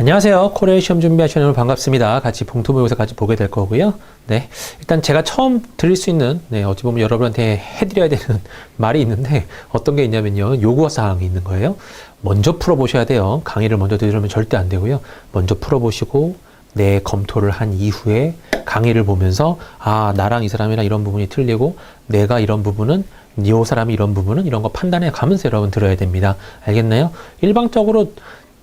안녕하세요. 코레일 시험 준비하시는 여러분 반갑습니다. 같이 봉투 모의고사 같이 보게 될 거고요. 네. 일단 제가 처음 드릴 수 있는, 어찌 보면 여러분한테 해드려야 되는 말이 있는데 어떤 게 있냐면요. 요구사항이 있는 거예요. 먼저 풀어보셔야 돼요. 강의를 먼저 들으면 절대 안 되고요. 먼저 풀어보시고, 검토를 한 이후에 강의를 보면서, 아, 나랑 이 사람이랑 이런 부분이 틀리고, 내가 이런 부분은, 이 사람이 이런 부분은 이런 거 판단해 가면서 여러분 들어야 됩니다. 알겠나요? 일방적으로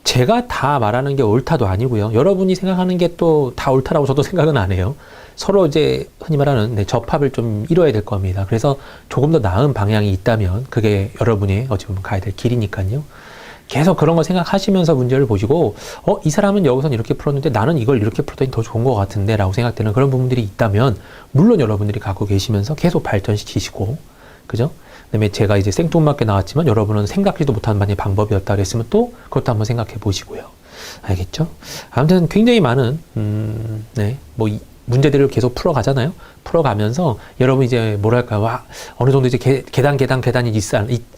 제가 다 말하는 게 옳다도 아니고요. 여러분이 생각하는 게 또 다 옳다라고 저도 생각은 안 해요. 서로 이제 흔히 말하는 접합을 좀 이뤄야 될 겁니다. 그래서 조금 더 나은 방향이 있다면 그게 여러분이 어찌 보면 가야 될 길이니까요. 계속 그런 거 생각하시면서 문제를 보시고, 이 사람은 여기선 이렇게 풀었는데 나는 이걸 이렇게 풀었더니 더 좋은 것 같은데 라고 생각되는 그런 부분들이 있다면 물론 여러분들이 갖고 계시면서 계속 발전시키시고, 그죠? 그다음에 제가 이제 생뚱맞게 나왔지만 여러분은 생각지도 못한 만의 방법이었다 그랬으면 또 그것도 한번 생각해 보시고요. 알겠죠? 아무튼 굉장히 많은 문제들을 계속 풀어가잖아요. 풀어가면서 여러분 이제 뭐랄까 어느 정도 이제 계단이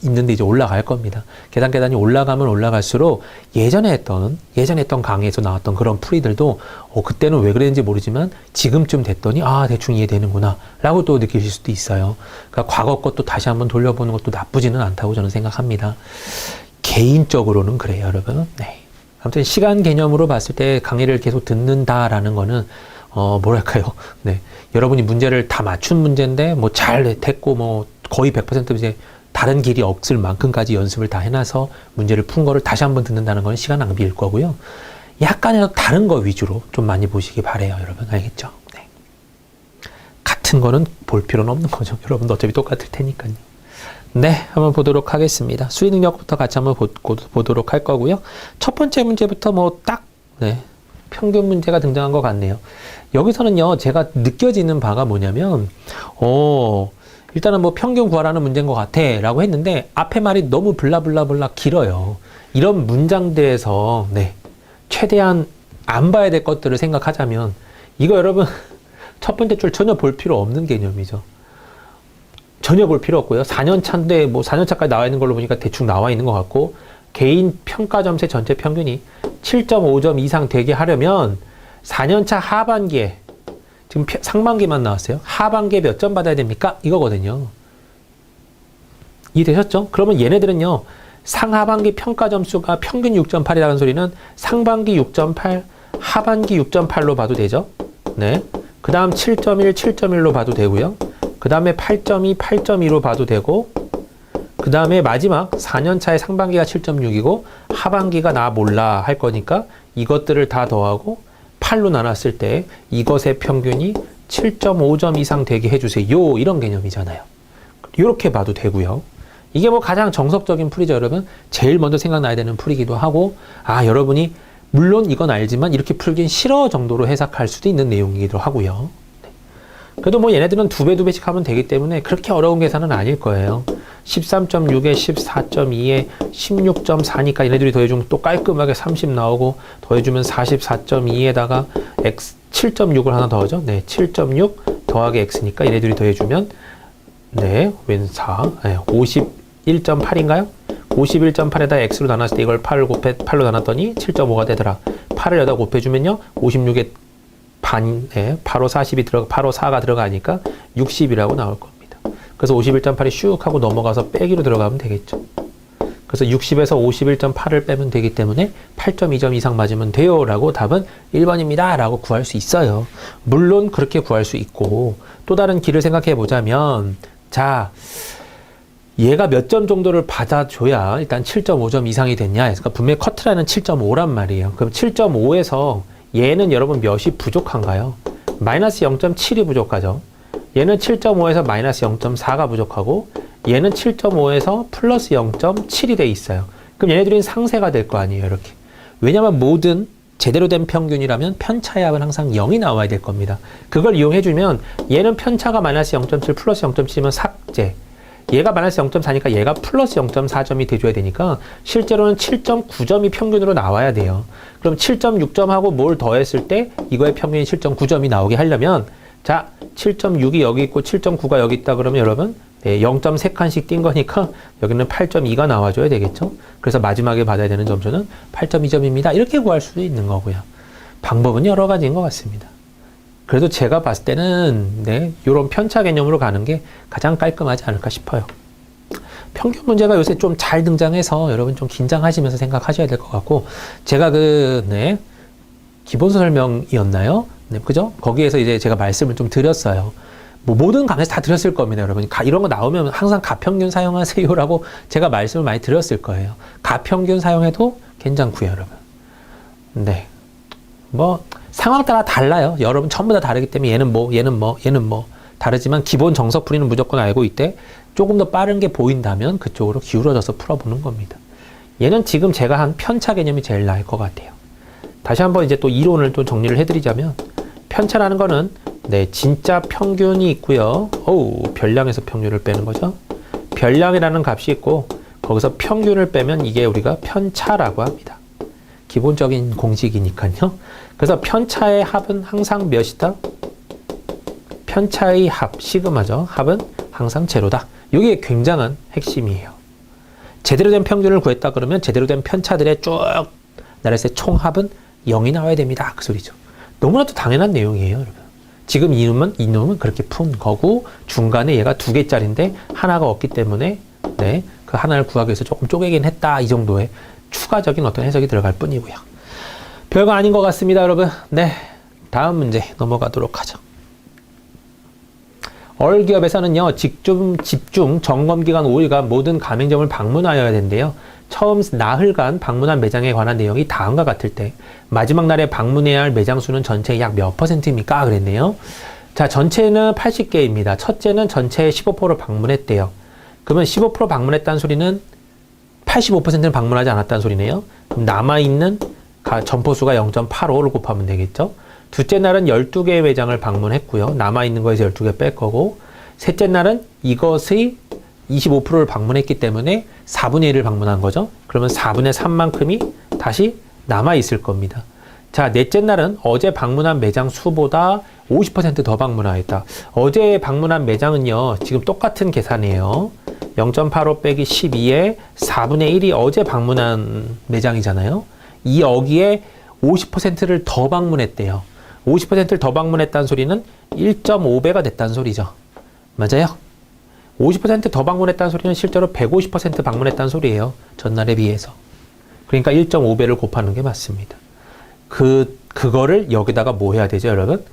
있는데 이제 올라갈 겁니다. 계단이 올라가면 올라갈수록 예전에 했던 강의에서 나왔던 그런 풀이들도 그때는 왜 그랬는지 모르지만 지금쯤 됐더니 대충 이해되는구나 라고 또 느끼실 수도 있어요. 그러니까 과거 것도 다시 한번 돌려보는 것도 나쁘지는 않다고 저는 생각합니다. 개인적으로는 그래요, 여러분. 네. 아무튼 시간 개념으로 봤을 때 강의를 계속 듣는다라는 거는 여러분이 문제를 다 맞춘 문제인데, 잘 됐고, 거의 100% 이제 다른 길이 없을 만큼까지 연습을 다 해놔서 문제를 푼 거를 다시 한번 듣는다는 건 시간 낭비일 거고요. 약간이라도 다른 거 위주로 좀 많이 보시기 바래요, 여러분. 알겠죠? 네. 같은 거는 볼 필요는 없는 거죠. 여러분도 어차피 똑같을 테니까요. 네, 한번 보도록 하겠습니다. 수위 능력부터 같이 한번 보도록 할 거고요. 첫 번째 문제부터 평균 문제가 등장한 것 같네요. 여기서는요, 제가 느껴지는 바가 뭐냐면, 일단은 평균 구하라는 문제인 것 같아 라고 했는데, 앞에 말이 너무 블라블라블라 길어요. 이런 문장들에서, 최대한 안 봐야 될 것들을 생각하자면, 이거 여러분, 첫 번째 줄 전혀 볼 필요 없는 개념이죠. 전혀 볼 필요 없고요. 4년차인데, 4년차까지 나와 있는 걸로 보니까 대충 나와 있는 것 같고, 개인 평가 점수의 전체 평균이 7.5점 이상 되게 하려면 4년차 하반기에, 지금 상반기만 나왔어요. 하반기에 몇 점 받아야 됩니까? 이거거든요. 이해되셨죠? 그러면 얘네들은요, 상하반기 평가 점수가 평균 6.8이라는 소리는 상반기 6.8, 하반기 6.8로 봐도 되죠? 네. 그 다음 7.1, 7.1로 봐도 되고요. 그 다음에 8.2, 8.2로 봐도 되고, 그 다음에 마지막 4년차의 상반기가 7.6이고 하반기가 나 몰라 할 거니까 이것들을 다 더하고 8로 나눴을 때 이것의 평균이 7.5점 이상 되게 해주세요. 이런 개념이잖아요. 이렇게 봐도 되고요. 이게 가장 정석적인 풀이죠, 여러분. 제일 먼저 생각나야 되는 풀이기도 하고, 여러분이 물론 이건 알지만 이렇게 풀긴 싫어 정도로 해석할 수도 있는 내용이기도 하고요. 그래도 얘네들은 두 배씩 하면 되기 때문에 그렇게 어려운 계산은 아닐 거예요. 13.6에 14.2에 16.4니까 얘네들이 더해주면 또 깔끔하게 30 나오고, 더해주면 44.2에다가 x 7.6을 하나 더하죠. 7.6 더하기 x니까 얘네들이 더해주면 웬 4, 51.8인가요? 51.8에다 x로 나눴을 때 이걸 8로 나눴더니 7.5가 되더라. 8을 여기다 곱해주면요, 56에 바로 40이 8호 4가 들어가니까 60이라고 나올 겁니다. 그래서 51.8이 슉 하고 넘어가서 빼기로 들어가면 되겠죠. 그래서 60에서 51.8을 빼면 되기 때문에 8.2점 이상 맞으면 돼요 라고 답은 1번입니다 라고 구할 수 있어요. 물론 그렇게 구할 수 있고, 또 다른 길을 생각해 보자면, 자, 얘가 몇 점 정도를 받아줘야 일단 7.5점 이상이 됐냐. 그러니까 분명히 커트라인은 7.5란 말이에요. 그럼 7.5에서 얘는 여러분 몇이 부족한가요? 마이너스 0.7이 부족하죠. 얘는 7.5에서 마이너스 0.4가 부족하고, 얘는 7.5에서 플러스 0.7이 돼 있어요. 그럼 얘네들은 상세가 될 거 아니에요, 이렇게. 왜냐면 모든 제대로 된 평균이라면 편차의 합은 항상 0이 나와야 될 겁니다. 그걸 이용해주면 얘는 편차가 마이너스 0.7 플러스 0.7이면 삭제. 얘가 마이너스 0.4니까 얘가 플러스 0.4점이 돼줘야 되니까 실제로는 7.9점이 평균으로 나와야 돼요. 그럼 7.6점하고 뭘 더했을 때 이거의 평균이 7.9점이 나오게 하려면, 자, 7.6이 여기 있고 7.9가 여기 있다 그러면 여러분, 0.3칸씩 뛴 거니까 여기는 8.2가 나와줘야 되겠죠. 그래서 마지막에 받아야 되는 점수는 8.2점입니다. 이렇게 구할 수도 있는 거고요. 방법은 여러 가지인 것 같습니다. 그래도 제가 봤을 때는 네, 이런 편차 개념으로 가는 게 가장 깔끔하지 않을까 싶어요. 평균 문제가 요새 좀 잘 등장해서 여러분 좀 긴장하시면서 생각하셔야 될 것 같고, 제가 네, 기본서 설명이었나요? 네, 그죠? 거기에서 이제 제가 말씀을 좀 드렸어요. 뭐 모든 강의에서 다 드렸을 겁니다, 여러분. 이런 거 나오면 항상 가평균 사용하세요라고 제가 말씀을 많이 드렸을 거예요. 가평균 사용해도 괜찮고요, 여러분. 네. 뭐 상황 따라 달라요. 여러분 전부 다 다르기 때문에 얘는 뭐 다르지만 기본 정석 풀이는 무조건 알고 있대. 조금 더 빠른 게 보인다면 그쪽으로 기울어져서 풀어보는 겁니다. 얘는 지금 제가 한 편차 개념이 제일 나을 것 같아요. 다시 한번 이제 또 이론을 또 정리를 해드리자면, 편차라는 거는 네, 진짜 평균이 있고요. 별량에서 평균을 빼는 거죠. 별량이라는 값이 있고 거기서 평균을 빼면 이게 우리가 편차라고 합니다. 기본적인 공식이니까요. 그래서 편차의 합은 항상 몇이다? 편차의 합, 시그마죠. 합은 항상 제로다. 이게 굉장한 핵심이에요. 제대로 된 평균을 구했다 그러면 제대로 된 편차들의 쭉 나랬을 때 총합은 0이 나와야 됩니다. 그 소리죠. 너무나도 당연한 내용이에요, 여러분. 지금 이놈은 그렇게 푼 거고, 중간에 얘가 2개짜리인데 하나가 없기 때문에 네, 그 하나를 구하기 위해서 조금 쪼개긴 했다. 이 정도의 추가적인 어떤 해석이 들어갈 뿐이고요. 별거 아닌 것 같습니다, 여러분. 네, 다음 문제 넘어가도록 하죠. 얼기업에서는요, 집중 점검기간 5일간 모든 가맹점을 방문하여야 된대요. 처음 나흘간 방문한 매장에 관한 내용이 다음과 같을 때 마지막 날에 방문해야 할 매장 수는 전체의 약 몇 %입니까? 그랬네요. 자, 전체는 80개입니다. 첫째는 전체의 15%를 방문했대요. 그러면 15% 방문했다는 소리는 85%는 방문하지 않았다는 소리네요. 그럼 남아있는 점포수가 0.85를 곱하면 되겠죠. 둘째 날은 12개의 매장을 방문했고요. 남아있는 거에서 12개 뺄 거고, 셋째 날은 이것의 25%를 방문했기 때문에 4분의 1을 방문한 거죠. 그러면 4분의 3만큼이 다시 남아있을 겁니다. 자, 넷째 날은 어제 방문한 매장 수보다 50% 더 방문하였다. 어제 방문한 매장은요, 지금 똑같은 계산이에요. 0.85 빼기 12에 4분의 1이 어제 방문한 매장이잖아요. 이 어기에 50%를 더 방문했대요. 50%를 더 방문했다는 소리는 1.5배가 됐다는 소리죠. 맞아요? 50% 더 방문했다는 소리는 실제로 150% 방문했다는 소리예요. 전날에 비해서. 그러니까 1.5배를 곱하는 게 맞습니다. 그거를 여기다가 뭐 해야 되죠, 여러분?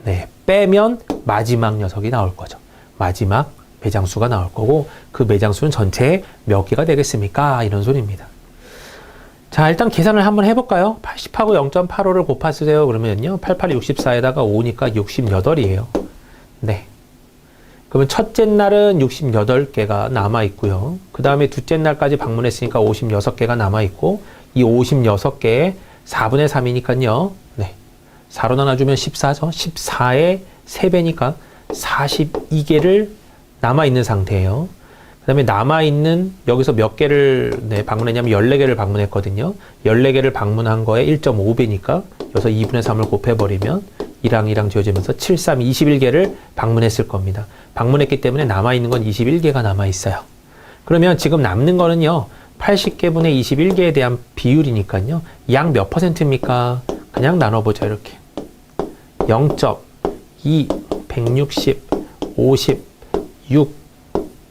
네, 빼면 마지막 녀석이 나올 거죠. 마지막 매장 수가 나올 거고, 그 매장 수는 전체에 몇 개가 되겠습니까? 이런 소리입니다. 자, 일단 계산을 한번 해볼까요? 80하고 0.85를 곱하세요. 그러면요, 88이 64에다가 5니까 68이에요. 네. 그러면 첫째 날은 68개가 남아있고요. 그 다음에 둘째 날까지 방문했으니까 56개가 남아있고, 이 56개에 4분의 3이니까요. 네. 4로 나눠주면 14죠. 14의 3배니까 42개를 남아있는 상태예요. 그 다음에 남아있는, 여기서 몇 개를 방문했냐면 14개를 방문했거든요. 14개를 방문한 거에 1.5배니까 여기서 2분의 3을 곱해버리면 2랑 지워지면서 7, 3, 21개를 방문했을 겁니다. 방문했기 때문에 남아있는 건 21개가 남아있어요. 그러면 지금 남는 거는요, 80개분의 21개에 대한 비율이니까요. 약 몇 %입니까? 그냥 나눠보죠, 이렇게. 0.2, 160, 50, 6,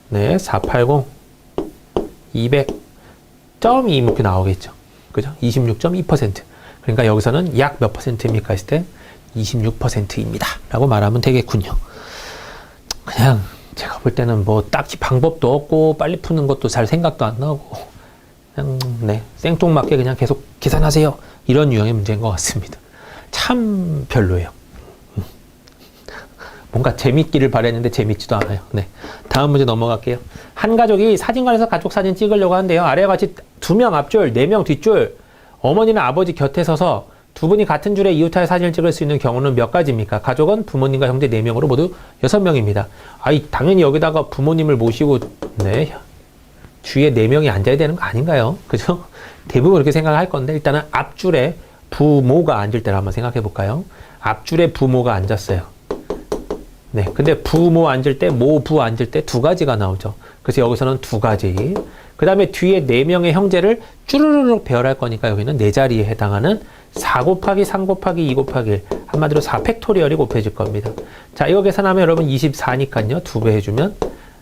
네, 480, 200, 0.2 이렇게 나오겠죠. 그죠? 26.2%. 그러니까 여기서는 약 몇 %입니까? 했을 때 26%입니다. 라고 말하면 되겠군요. 그냥 제가 볼 때는 뭐 딱히 방법도 없고 빨리 푸는 것도 잘 생각도 안 나고 그냥 네, 생뚱맞게 그냥 계속 계산하세요. 이런 유형의 문제인 것 같습니다. 참 별로예요. 뭔가 재밌기를 바랬는데 재밌지도 않아요. 네. 다음 문제 넘어갈게요. 한 가족이 사진관에서 가족 사진 찍으려고 하는데요. 아래와 같이 2명 앞줄, 4명 뒷줄, 어머니나 아버지 곁에 서서 두 분이 같은 줄에 이웃하여 사진을 찍을 수 있는 경우는 몇 가지입니까? 가족은 부모님과 형제 4명으로 모두 6명입니다. 아이, 당연히 여기다가 부모님을 모시고, 네, 주위에 4명이 앉아야 되는 거 아닌가요? 그죠? 대부분 그렇게 생각할 건데, 일단은 앞줄에 부모가 앉을 때를 한번 생각해 볼까요? 앞줄에 부모가 앉았어요. 네, 근데 부모 앉을 때, 모부 앉을 때 두 가지가 나오죠. 그래서 여기서는 두 가지. 그 다음에 뒤에 네 명의 형제를 쭈르르륵 배열할 거니까 여기는 네 자리에 해당하는 4 곱하기 3 곱하기 2 곱하기 1. 한마디로 4 팩토리얼이 곱해질 겁니다. 자, 이거 계산하면 여러분 24니까요. 2배 해주면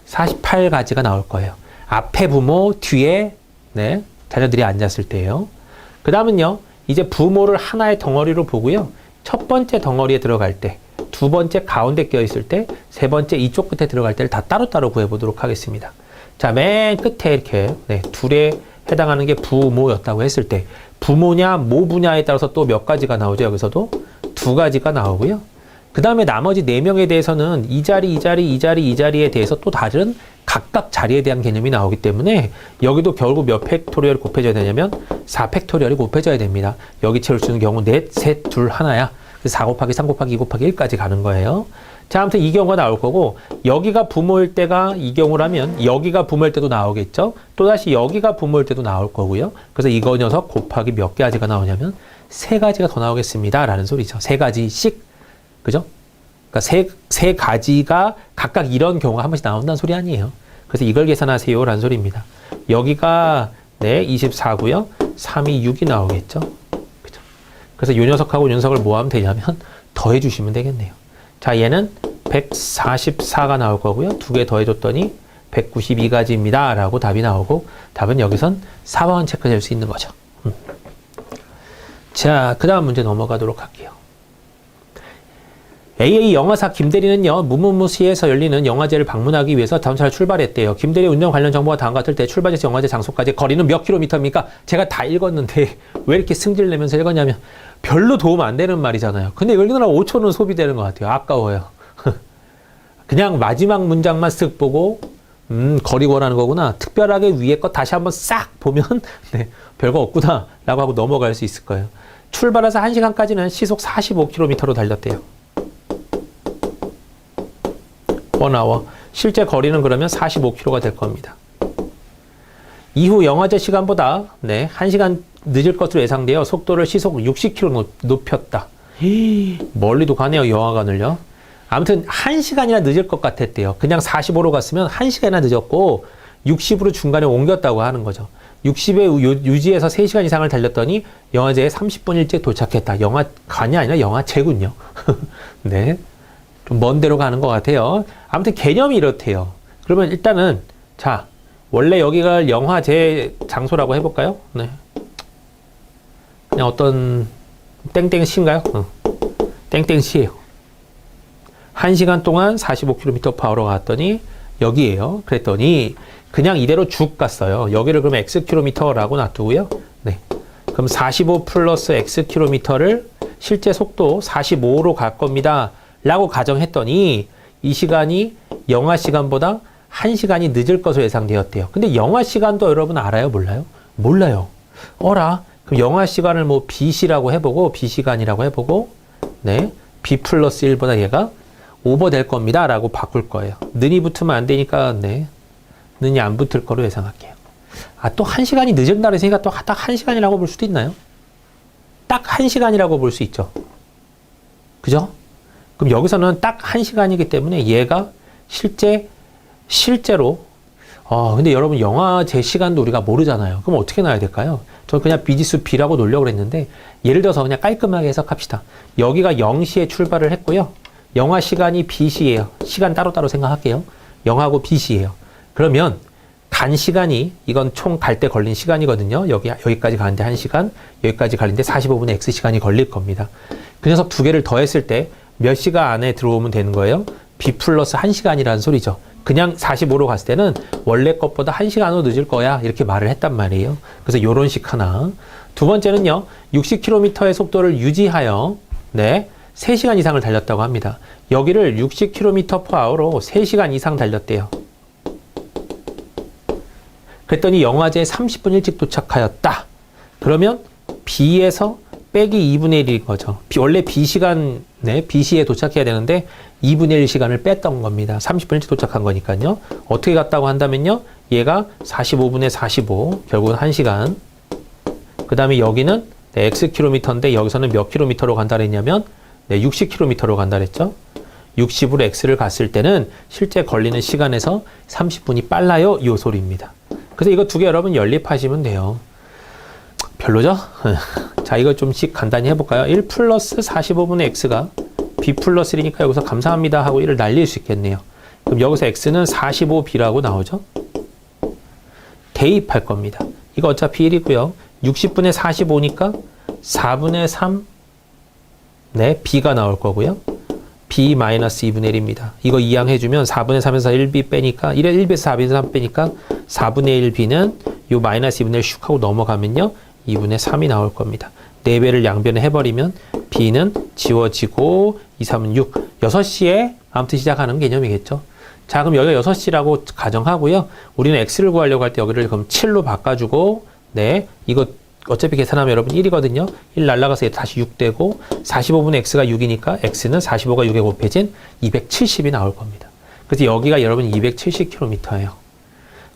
48가지가 나올 거예요. 앞에 부모, 뒤에, 네, 자녀들이 앉았을 때예요. 그 다음은요, 이제 부모를 하나의 덩어리로 보고요. 첫 번째 덩어리에 들어갈 때, 두 번째 가운데 껴있을 때, 세 번째 이쪽 끝에 들어갈 때를 다 따로따로 구해보도록 하겠습니다. 자, 맨 끝에 이렇게, 네, 둘에 해당하는 게 부모였다고 했을 때, 부모냐, 모부냐에 따라서 또 몇 가지가 나오죠. 여기서도 두 가지가 나오고요. 그 다음에 나머지 네 명에 대해서는 이 자리에 대해서 또 다른 각각 자리에 대한 개념이 나오기 때문에 여기도 결국 몇 팩토리얼이 곱해져야 되냐면 4 팩토리얼이 곱해져야 됩니다. 여기 채울 수 있는 경우 넷, 셋, 둘, 하나야. 4 곱하기 3 곱하기 2 곱하기 1까지 가는 거예요. 자, 아무튼 이 경우가 나올 거고, 여기가 부모일 때가 이 경우라면 여기가 부모일 때도 나오겠죠. 또다시 여기가 부모일 때도 나올 거고요. 그래서 이거 녀석 곱하기 몇 가지가 나오냐면 3가지가 더 나오겠습니다 라는 소리죠. 3가지씩. 그죠? 그러니까 세 가지가 각각 이런 경우가 한 번씩 나온다는 소리 아니에요. 그래서 이걸 계산하세요 라는 소리입니다. 여기가 네 24고요. 3이 6이 나오겠죠. 그죠? 그래서 요 녀석하고 요 녀석을 뭐 하면 되냐면 더해 주시면 되겠네요. 자, 얘는 144가 나올 거고요. 두 개 더해줬더니 192가지입니다 라고 답이 나오고, 답은 여기선 4번 체크될 수 있는 거죠. 자, 그 다음 문제 넘어가도록 할게요. AA 영화사 김대리는요, 무무무시에서 열리는 영화제를 방문하기 위해서 다음차례 출발했대요. 김대리 운영 관련 정보가 다음과 같을 때 출발지에서 영화제 장소까지 거리는 몇 킬로미터입니까? 제가 다 읽었는데 왜 이렇게 승질 내면서 읽었냐면 별로 도움 안 되는 말이잖아요. 근데 읽느라 5초는 소비되는 것 같아요. 아까워요. 그냥 마지막 문장만 쓱 보고 거리 구하라는 거구나. 특별하게 위에 거 다시 한번 싹 보면 네, 별거 없구나 라고 하고 넘어갈 수 있을 거예요. 출발해서 1시간까지는 시속 45km로 달렸대요. 1hour. 실제 거리는 그러면 45km가 될 겁니다. 이후 영화제 시간보다 네, 1시간 늦을 것으로 예상되어 속도를 시속 60km 높였다. 멀리도 가네요. 영화관을요. 아무튼 1시간이나 늦을 것 같았대요. 그냥 45로 갔으면 1시간이나 늦었고 60으로 중간에 옮겼다고 하는 거죠. 60에 유지해서 3시간 이상을 달렸더니 영화제에 30분 일찍 도착했다. 영화관이 아니라 영화제군요. 네. 좀 먼 데로 가는 것 같아요. 아무튼 개념이 이렇대요. 그러면 일단은 자, 원래 여기가 영화제 장소라고 해볼까요? 네. 그냥 어떤 땡땡시인가요? 땡땡시예요. 1시간 동안 45km/h로 갔더니 여기에요. 그랬더니 그냥 이대로 쭉 갔어요. 여기를 그러면 xkm라고 놔두고요. 네. 그럼 45 플러스 xkm를 실제 속도 45로 갈 겁니다. 라고 가정했더니 이 시간이 영화 시간보다 1시간이 늦을 것으로 예상되었대요. 근데 영화 시간도 여러분 알아요? 몰라요? 몰라요. 어라? 그럼 영화 시간을 뭐 B시라고 해보고 B시간이라고 해보고 네, B 플러스 1보다 얘가 오버 될 겁니다 라고 바꿀 거예요. 는이 붙으면 안 되니까 네, 는이 안 붙을 거로 예상할게요. 아, 또 1시간이 늦은다 그랬으니까 또 딱 1시간이라고 볼 수도 있나요? 딱 1시간이라고 볼 수 있죠. 그죠? 그럼 여기서는 딱 1시간이기 때문에 얘가 실제로 근데 여러분 영화 제 시간도 우리가 모르잖아요. 그럼 어떻게 놔야 될까요? 저는 그냥 비지수 B라고 놓으려고 그랬는데 예를 들어서 그냥 깔끔하게 해석합시다. 여기가 0시에 출발을 했고요. 영화 시간이 B시예요. 시간 따로따로 생각할게요. 영하고 B시예요. 그러면 간 시간이 이건 총 갈 때 걸린 시간이거든요. 여기까지 가는데 1시간, 여기까지 가는데 45분의 X시간이 걸릴 겁니다. 그 녀석 두 개를 더했을 때 몇 시간 안에 들어오면 되는 거예요? B 플러스 1시간이라는 소리죠. 그냥 45로 갔을 때는 원래 것보다 1시간으로 늦을 거야. 이렇게 말을 했단 말이에요. 그래서 요런 식 하나. 두 번째는요. 60km의 속도를 유지하여 네, 3시간 이상을 달렸다고 합니다. 여기를 60km/h로 3시간 이상 달렸대요. 그랬더니 영화제에 30분 일찍 도착하였다. 그러면 B에서 빼기 2분의 1인 거죠. 원래 B시간, 네, B시에 도착해야 되는데 2분의 1 시간을 뺐던 겁니다. 30분 일찍 도착한 거니까요. 어떻게 갔다고 한다면요. 얘가 45분의 45, 결국은 1시간. 그 다음에 여기는 네, Xkm인데 여기서는 몇 킬로미터로 간다 그랬냐면 네, 60km로 간다 그랬죠. 60으로 x를 갔을 때는 실제 걸리는 시간에서 30분이 빨라요. 이 소리입니다. 그래서 이거 두 개 여러분 연립하시면 돼요. 별로죠? 자, 이거 좀씩 간단히 해볼까요? 1 플러스 45분의 x가 b 플러스 1이니까 여기서 감사합니다 하고 1을 날릴 수 있겠네요. 그럼 여기서 x는 45b라고 나오죠? 대입할 겁니다. 이거 어차피 1이고요. 60분의 45니까 4분의 3, 네, b가 나올 거고요. b 마이너스 2분의 1입니다. 이거 이항해주면 4분의 3에서 1b 빼니까 1에서 4분의 3 빼니까 4분의 1b는 요 마이너스 2분의 1 슉 하고 넘어가면요. 2분의 3이 나올 겁니다. 4배를 양변에 해버리면 b는 지워지고 2, 3은 6. 6시에 아무튼 시작하는 개념이겠죠. 자, 그럼 여기가 6시라고 가정하고요. 우리는 x를 구하려고 할 때 여기를 그럼 7로 바꿔주고, 네, 이거 어차피 계산하면 여러분 1이거든요. 1 날라가서 다시 6 되고 45분의 x가 6이니까 x는 45가 6에 곱해진 270이 나올 겁니다. 그래서 여기가 여러분 270km예요.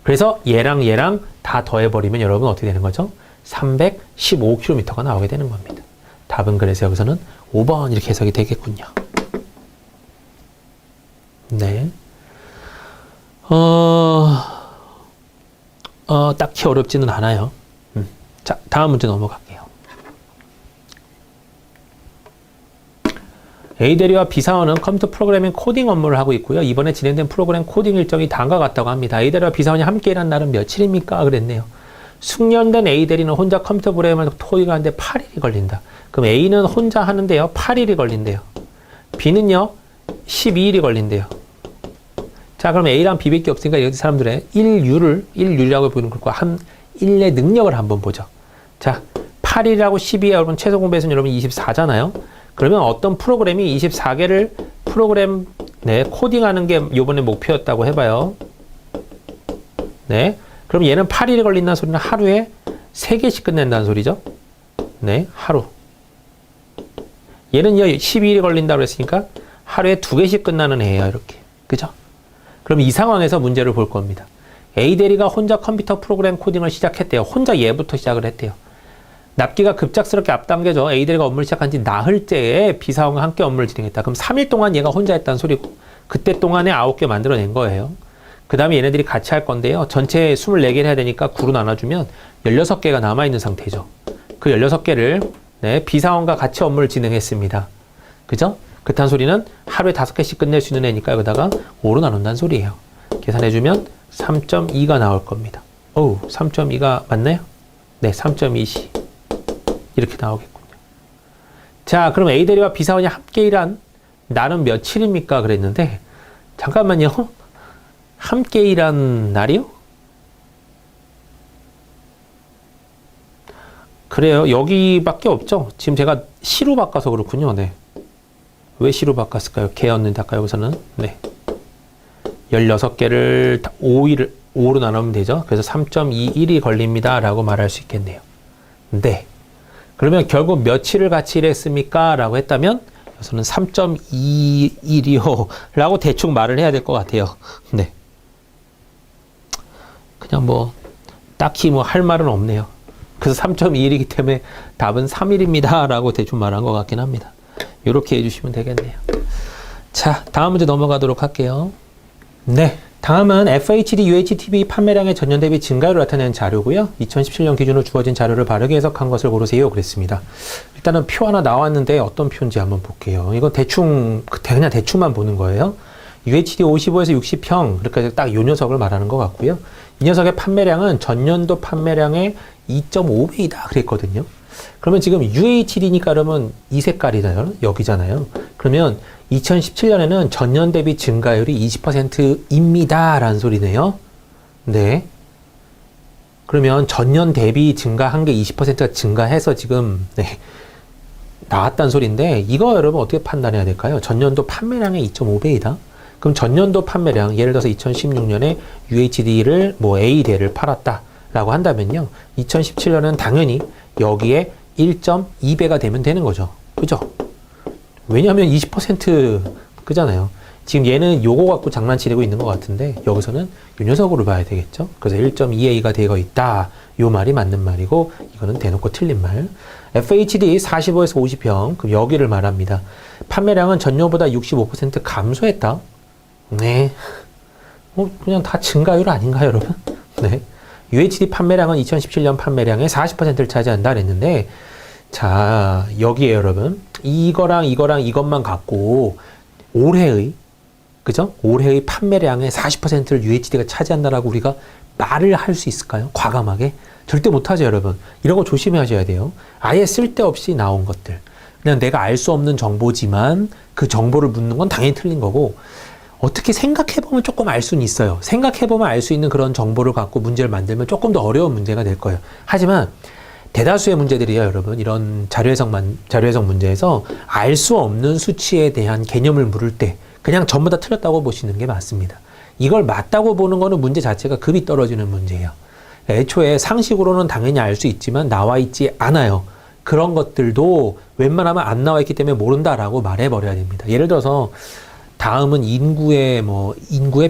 그래서 얘랑 다 더해버리면 여러분 어떻게 되는 거죠? 315km가 나오게 되는 겁니다. 답은 그래서 여기서는 5번 이렇게 해석이 되겠군요. 네. 딱히 어렵지는 않아요. 자, 다음 문제 넘어갈게요. A대리와 B사원은 컴퓨터 프로그래밍 코딩 업무를 하고 있고요. 이번에 진행된 프로그램 코딩 일정이 다음과 같다고 합니다. A대리와 B사원이 함께 일한 날은 며칠입니까? 그랬네요. 숙련된 A대리는 혼자 컴퓨터 프로그램을 코딩하는데 8일이 걸린다. 그럼 A는 혼자 하는데요. 8일이 걸린대요. B는요. 12일이 걸린대요. 자, 그럼 A랑 B밖에 없으니까 여기 사람들의 1율이라고 보는 것과 한 1의 능력을 한번 보죠. 자, 8일하고 12에 여러분 최소 공배수는 여러분 24잖아요. 그러면 어떤 프로그램이 24개를 프로그램 네, 코딩하는 게 요번에 목표였다고 해봐요. 네. 그럼 얘는 8일이 걸린다는 소리는 하루에 3개씩 끝낸다는 소리죠. 네, 하루. 얘는요, 12일이 걸린다고 했으니까 하루에 2개씩 끝나는 애예요, 이렇게. 그죠? 그럼 이 상황에서 문제를 볼 겁니다. A대리가 혼자 컴퓨터 프로그램 코딩을 시작했대요. 혼자 얘부터 시작을 했대요. 납기가 급작스럽게 앞당겨져 A대리가 업무를 시작한 지 나흘째에 B사원과 함께 업무를 진행했다. 그럼 3일 동안 얘가 혼자 했다는 소리고 그때 동안에 9개 만들어낸 거예요. 그 다음에 얘네들이 같이 할 건데요. 전체 24개를 해야 되니까 9로 나눠주면 16개가 남아있는 상태죠. 그 16개를 네, B사원과 같이 업무를 진행했습니다. 그죠? 그딴 소리는 하루에 5개씩 끝낼 수 있는 애니까 여기다가 5로 나눈다는 소리예요. 계산해주면 3.2가 나올 겁니다. 3.2가 맞나요? 네, 3.2시. 이렇게 나오겠군요. 자, 그럼 A대리와 B사원이 함께 일한 날은 며칠입니까? 그랬는데, 잠깐만요. 함께 일한 날이요? 그래요. 여기밖에 없죠. 지금 제가 시로 바꿔서 그렇군요. 네. 왜 시로 바꿨을까요? 개였는데 아까 여기서는 네. 16개를 5로 나누면 되죠. 그래서 3.21이 걸립니다. 라고 말할 수 있겠네요. 네. 그러면 결국 며칠을 같이 일했습니까? 라고 했다면 여기서는 3.21이요. 라고 대충 말을 해야 될 것 같아요. 네. 그냥 뭐 딱히 뭐 할 말은 없네요. 그래서 3.21이기 때문에 답은 3일입니다. 라고 대충 말한 것 같긴 합니다. 이렇게 해주시면 되겠네요. 자, 다음 문제 넘어가도록 할게요. 네, 다음은 FHD, UHTV 판매량의 전년 대비 증가율을 나타내는 자료고요. 2017년 기준으로 주어진 자료를 바르게 해석한 것을 고르세요. 그랬습니다. 일단은 표 하나 나왔는데 어떤 표인지 한번 볼게요. 이건 대충, 그냥 대충만 보는 거예요. UHD 55에서 60평, 그러니까 딱 이 녀석을 말하는 것 같고요. 이 녀석의 판매량은 전년도 판매량의 2.5배이다 그랬거든요. 그러면 지금 UHD니까 그러면 이 색깔이잖아요. 여기잖아요. 그러면 2017년에는 전년 대비 증가율이 20%입니다. 라는 소리네요. 네. 그러면 전년 대비 증가한 게 20%가 증가해서 지금 네, 나왔다는 소리인데 이거 여러분 어떻게 판단해야 될까요? 전년도 판매량의 2.5배이다. 그럼 전년도 판매량, 예를 들어서 2016년에 UHD를 뭐 A대를 팔았다. 라고 한다면요. 2017년은 당연히 여기에 1.2배가 되면 되는 거죠. 그죠? 왜냐하면 20% 그잖아요. 지금 얘는 요거 갖고 장난치고 있는 것 같은데 여기서는 요 녀석으로 봐야 되겠죠. 그래서 1.2A가 되어 있다. 요 말이 맞는 말이고 이거는 대놓고 틀린 말. FHD 45에서 50평 그럼 여기를 말합니다. 판매량은 전년보다 65% 감소했다. 네. 그냥 다 증가율 아닌가요, 여러분? 네. UHD 판매량은 2017년 판매량의 40%를 차지한다 그랬는데 자, 여기에 여러분 이거랑 이것만 갖고 올해의 그죠? 올해의 판매량의 40%를 UHD가 차지한다라고 우리가 말을 할 수 있을까요? 과감하게? 절대 못하죠, 여러분. 이런 거 조심하셔야 돼요. 아예 쓸데없이 나온 것들. 그냥 내가 알 수 없는 정보지만 그 정보를 묻는 건 당연히 틀린 거고 어떻게 생각해보면 조금 알 수는 있어요. 생각해보면 알 수 있는 그런 정보를 갖고 문제를 만들면 조금 더 어려운 문제가 될 거예요. 하지만 대다수의 문제들이요, 여러분. 이런 자료해석 문제에서 알 수 없는 수치에 대한 개념을 물을 때 그냥 전부 다 틀렸다고 보시는 게 맞습니다. 이걸 맞다고 보는 거는 문제 자체가 급이 떨어지는 문제예요. 애초에 상식으로는 당연히 알 수 있지만 나와 있지 않아요. 그런 것들도 웬만하면 안 나와 있기 때문에 모른다라고 말해버려야 됩니다. 예를 들어서 다음은 인구의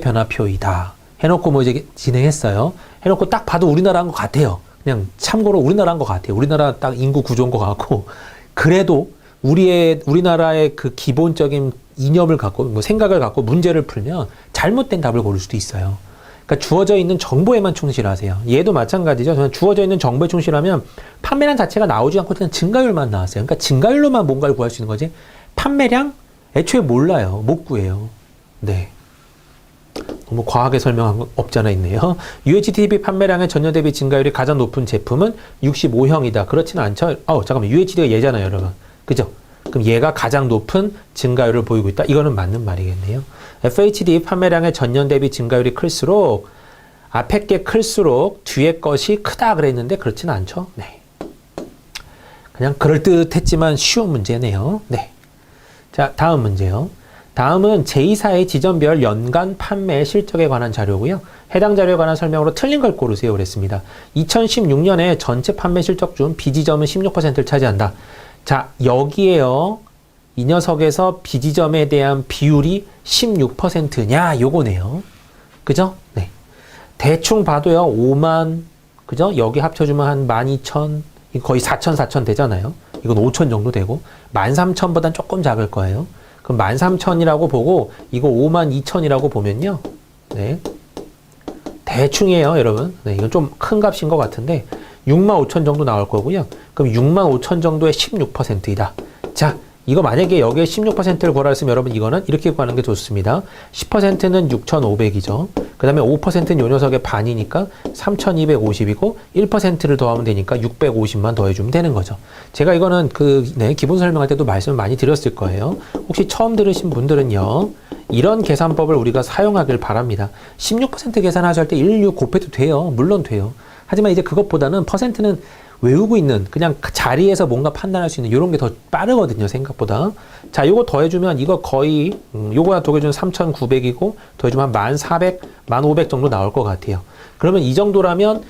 변화표이다. 해놓고 뭐 이제 진행했어요. 해놓고 딱 봐도 우리나라인 것 같아요. 그냥 참고로 우리나라인 것 같아요. 우리나라 딱 인구 구조인 것 같고 그래도 우리나라의 그 기본적인 이념을 갖고 뭐 생각을 갖고 문제를 풀면 잘못된 답을 고를 수도 있어요. 그러니까 주어져 있는 정보에만 충실하세요. 얘도 마찬가지죠. 저는 주어져 있는 정보에 충실하면 판매량 자체가 나오지 않고 그냥 증가율만 나왔어요. 그러니까 증가율로만 뭔가를 구할 수 있는 거지. 판매량 애초에 몰라요. 못 구해요. 네. 너무 과하게 설명한 건 없잖아 있네요. UHD 판매량의 전년 대비 증가율이 가장 높은 제품은 65형이다. 그렇지는 않죠. 잠깐만. UHD가 얘잖아요, 여러분. 그죠? 그럼 얘가 가장 높은 증가율을 보이고 있다. 이거는 맞는 말이겠네요. FHD 판매량의 전년 대비 증가율이 클수록 앞에 게 클수록 뒤에 것이 크다 그랬는데 그렇지는 않죠. 네. 그냥 그럴듯했지만 쉬운 문제네요. 네. 자, 다음 문제요. 다음은 제2사의 지점별 연간 판매 실적에 관한 자료고요. 해당 자료에 관한 설명으로 틀린 걸 고르세요 그랬습니다. 2016년에 전체 판매 실적 중 B지점은 16%를 차지한다. 자, 여기에요. 이 녀석에서 B지점에 대한 비율이 16%냐 요거네요. 그죠? 네. 대충 봐도요. 5만 그죠? 여기 합쳐주면 한 12,000 거의 4,000 되잖아요. 이건 5,000 정도 되고 13,000보단 조금 작을 거예요. 그럼 13,000이라고 보고 이거 52,000이라고 보면요. 네. 대충이에요, 여러분. 네, 이건 좀 큰 값인 것 같은데 65,000 정도 나올 거고요. 그럼 65,000 정도의 16%이다. 자, 이거 만약에 여기에 16%를 구하라 했으면 여러분 이거는 이렇게 구하는 게 좋습니다. 10%는 6,500이죠. 그 다음에 5%는 요 녀석의 반이니까 3,250이고 1%를 더하면 되니까 650만 더해주면 되는 거죠. 제가 이거는 기본 설명할 때도 말씀을 많이 드렸을 거예요. 혹시 처음 들으신 분들은요. 이런 계산법을 우리가 사용하길 바랍니다. 16% 계산하실 때 16 곱해도 돼요. 물론 돼요. 하지만 이제 그것보다는 퍼센트는 외우고 있는 그냥 자리에서 뭔가 판단할 수 있는 이런 게 더 빠르거든요. 생각보다. 자, 요거 더해주면 이거 거의 요거랑 더해주면 3,900이고 더해주면 한 1,400, 1,500 정도 나올 것 같아요. 그러면 이 정도라면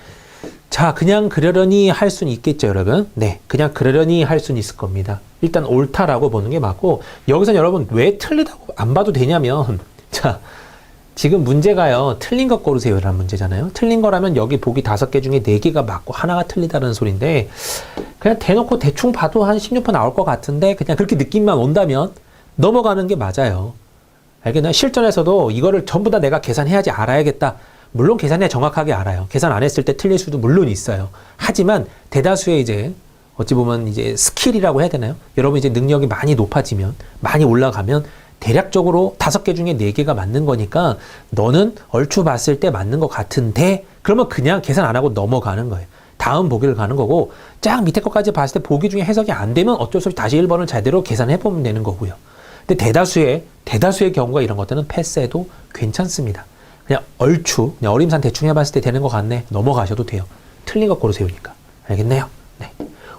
자, 그냥 그러려니 할 수는 있겠죠, 여러분. 네, 그냥 그러려니 할 수는 있을 겁니다. 일단 옳다라고 보는 게 맞고 여기서 여러분 왜 틀리다고 안 봐도 되냐면 자, 지금 문제가요. 틀린 것 고르세요 라는 문제잖아요. 틀린 거라면 여기 보기 5개 중에 4개가 맞고 하나가 틀리다는 소리인데 그냥 대놓고 대충 봐도 한 16% 나올 것 같은데 그냥 그렇게 느낌만 온다면 넘어가는 게 맞아요. 알겠나요? 실전에서도 이거를 전부 다 내가 계산해야지 알아야겠다. 물론 계산해 정확하게 알아요. 계산 안 했을 때 틀릴 수도 물론 있어요. 하지만 대다수의 이제 어찌 보면 이제 스킬이라고 해야 되나요? 여러분 이제 능력이 많이 높아지면 많이 올라가면 대략적으로 5개 중에 4개가 맞는 거니까 너는 얼추 봤을 때 맞는 것 같은데 그러면 그냥 계산 안 하고 넘어가는 거예요. 다음 보기를 가는 거고 쫙 밑에 것까지 봤을 때 보기 중에 해석이 안 되면 어쩔 수 없이 다시 1번을 제대로 계산해 보면 되는 거고요. 근데 대다수의 경우가 이런 것들은 패스해도 괜찮습니다. 그냥 얼추 그냥 어림산 대충 해봤을 때 되는 것 같네 넘어가셔도 돼요. 틀린 것 고르세요니까. 알겠네요? 네.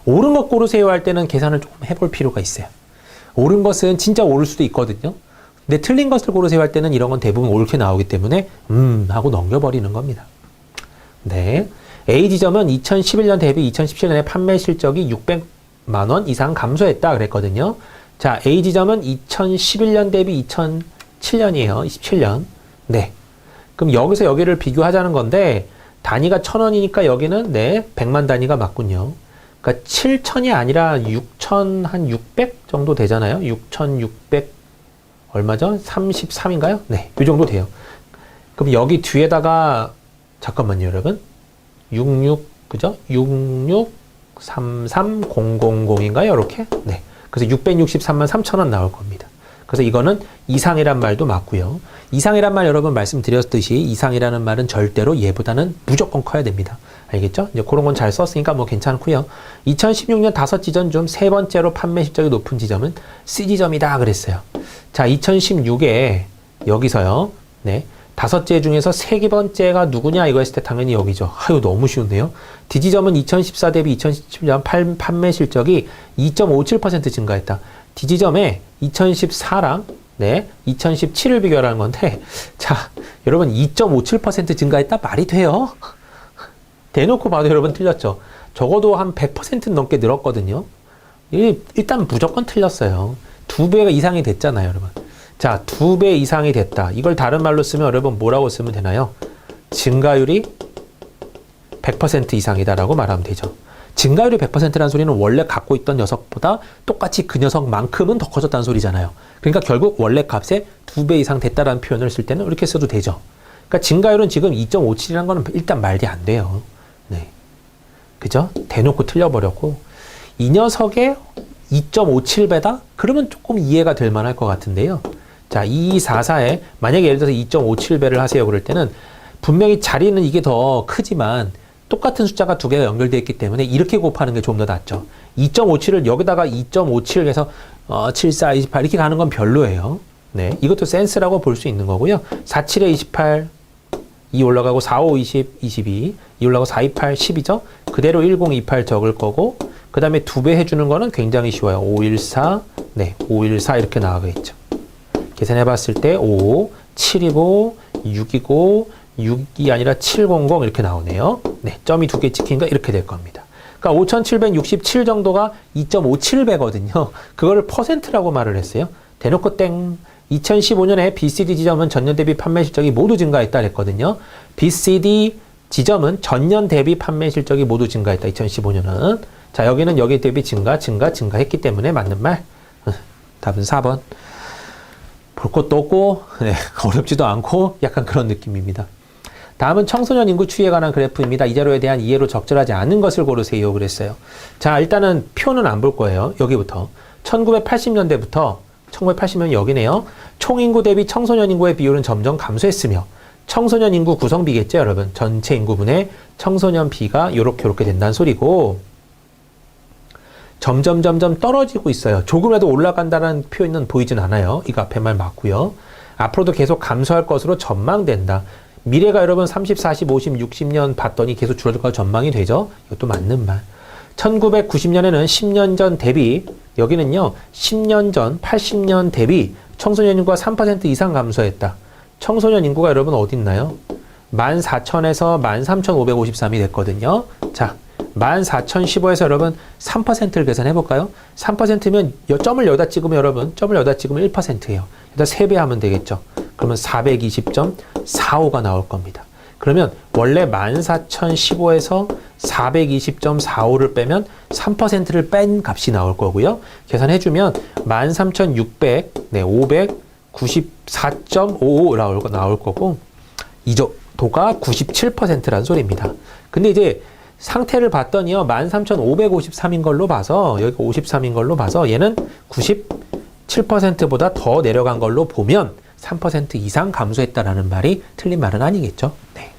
옳은 것 고르세요 할 때는 계산을 조금 해볼 필요가 있어요. 옳은 것은 진짜 옳을 수도 있거든요. 근데 틀린 것을 고르세요 할 때는 이런 건 대부분 옳게 나오기 때문에 하고 넘겨버리는 겁니다. 네. A지점은 2011년 대비 2017년에 판매 실적이 600만 원 이상 감소했다 그랬거든요. 자, A지점은 2011년 대비 27년이에요. 27년. 네. 그럼 여기서 여기를 비교하자는 건데, 단위가 1000원이니까 여기는, 네, 100만 단위가 맞군요. 그러니까 7000이 아니라 6600 정도 되잖아요. 6600, 얼마죠? 33인가요? 네, 이 정도 돼요. 그럼 여기 뒤에다가, 잠깐만요, 여러분. 66, 그죠? 6633000인가요? 이렇게? 네. 그래서 663만 3천원 나올 겁니다. 그래서 이거는 이상이란 말도 맞고요. 이상이란 말 여러분 말씀드렸듯이 이상이라는 말은 절대로 얘보다는 무조건 커야 됩니다. 알겠죠? 이제 그런 건 잘 썼으니까 뭐 괜찮고요. 2016년 5지점 중 세 번째로 판매 실적이 높은 지점은 C지점이다 그랬어요. 자, 2016에 여기서요. 네. 5개 중에서 3번째가 누구냐 이거 했을 때 당연히 여기죠. 아유, 너무 쉬운데요. D지점은 2014 대비 2017년 판매 실적이 2.57% 증가했다. D지점에 2014랑 네, 2017을 비교하는 건데, 자, 여러분 2.57% 증가했다? 말이 돼요? 대놓고 봐도 여러분 틀렸죠? 적어도 한 100% 넘게 늘었거든요. 일단 무조건 틀렸어요. 2배 이상이 됐잖아요, 여러분. 자, 2배 이상이 됐다. 이걸 다른 말로 쓰면 여러분 뭐라고 쓰면 되나요? 증가율이 100% 이상이다라고 말하면 되죠. 증가율이 100%라는 소리는 원래 갖고 있던 녀석보다 똑같이 그 녀석만큼은 더 커졌다는 소리잖아요. 그러니까 결국 원래 값의 2배 이상 됐다라는 표현을 쓸 때는 이렇게 써도 되죠. 그러니까 증가율은 지금 2.57이라는 거는 일단 말이 안 돼요. 네. 그죠? 대놓고 틀려버렸고, 이 녀석의 2.57배다? 그러면 조금 이해가 될 만할 것 같은데요. 자, 2244에 만약에 예를 들어서 2.57배를 하세요. 그럴 때는 분명히 자리는 이게 더 크지만 똑같은 숫자가 두 개가 연결되어 있기 때문에 이렇게 곱하는 게 좀 더 낫죠. 2.57을 여기다가 2.57 해서 74, 28 이렇게 가는 건 별로예요. 네, 이것도 센스라고 볼 수 있는 거고요. 47에 28, 2 올라가고 45, 20, 22, 2 올라가고 428, 10이죠. 그대로 1028 적을 거고 그 다음에 2배 해주는 거는 굉장히 쉬워요. 514, 네, 514 이렇게 나가겠죠. 계산해 봤을 때 5, 7이고 6이고 6이 아니라 700 이렇게 나오네요. 네, 점이 두 개 찍힌 거 이렇게 될 겁니다. 그러니까 5767 정도가 2.57배거든요. 그거를 퍼센트라고 말을 했어요. 대놓고 땡. 2015년에 BCD 지점은 전년 대비 판매 실적이 모두 증가했다 그랬거든요. BCD 지점은 전년 대비 판매 실적이 모두 증가했다. 2015년은. 자, 여기는 여기 대비 증가했기 때문에 맞는 말. 답은 4번. 볼 것도 없고, 네, 어렵지도 않고 약간 그런 느낌입니다. 다음은 청소년 인구 추이에 관한 그래프입니다. 이 자료에 대한 이해로 적절하지 않은 것을 고르세요. 그랬어요. 자, 일단은 표는 안 볼 거예요. 여기부터. 1980년대부터 1980년 여기네요. 총인구 대비 청소년 인구의 비율은 점점 감소했으며 청소년 인구 구성비겠죠, 여러분. 전체 인구분의 청소년 비가 요렇게 된다는 소리고 점점 떨어지고 있어요. 조금이라도 올라간다는 표현은 보이진 않아요. 이거 앞에 말 맞고요. 앞으로도 계속 감소할 것으로 전망된다. 미래가 여러분 30, 40, 50, 60년 봤더니 계속 줄어들 거 전망이 되죠. 이것도 맞는 말. 1990년에는 10년 전 대비 여기는요. 10년 전 80년 대비 청소년 인구가 3% 이상 감소했다. 청소년 인구가 여러분 어디 있나요? 14,000에서 13,553이 됐거든요. 자, 14,015에서 여러분 3%를 계산해 볼까요? 3%면 점을 여기다 찍으면 여러분 점을 여기다 찍으면 1%예요. 일단 3배 하면 되겠죠. 그러면 420.45가 나올 겁니다. 그러면 원래 14,015에서 420.45를 빼면 3%를 뺀 값이 나올 거고요. 계산해주면 13,600, 네, 594.55 나올 거고 이 정도가 97%라는 소리입니다. 근데 이제 상태를 봤더니요. 13,553인 걸로 봐서 여기가 53인 걸로 봐서 얘는 97%보다 더 내려간 걸로 보면 3% 이상 감소했다라는 말이 틀린 말은 아니겠죠. 네.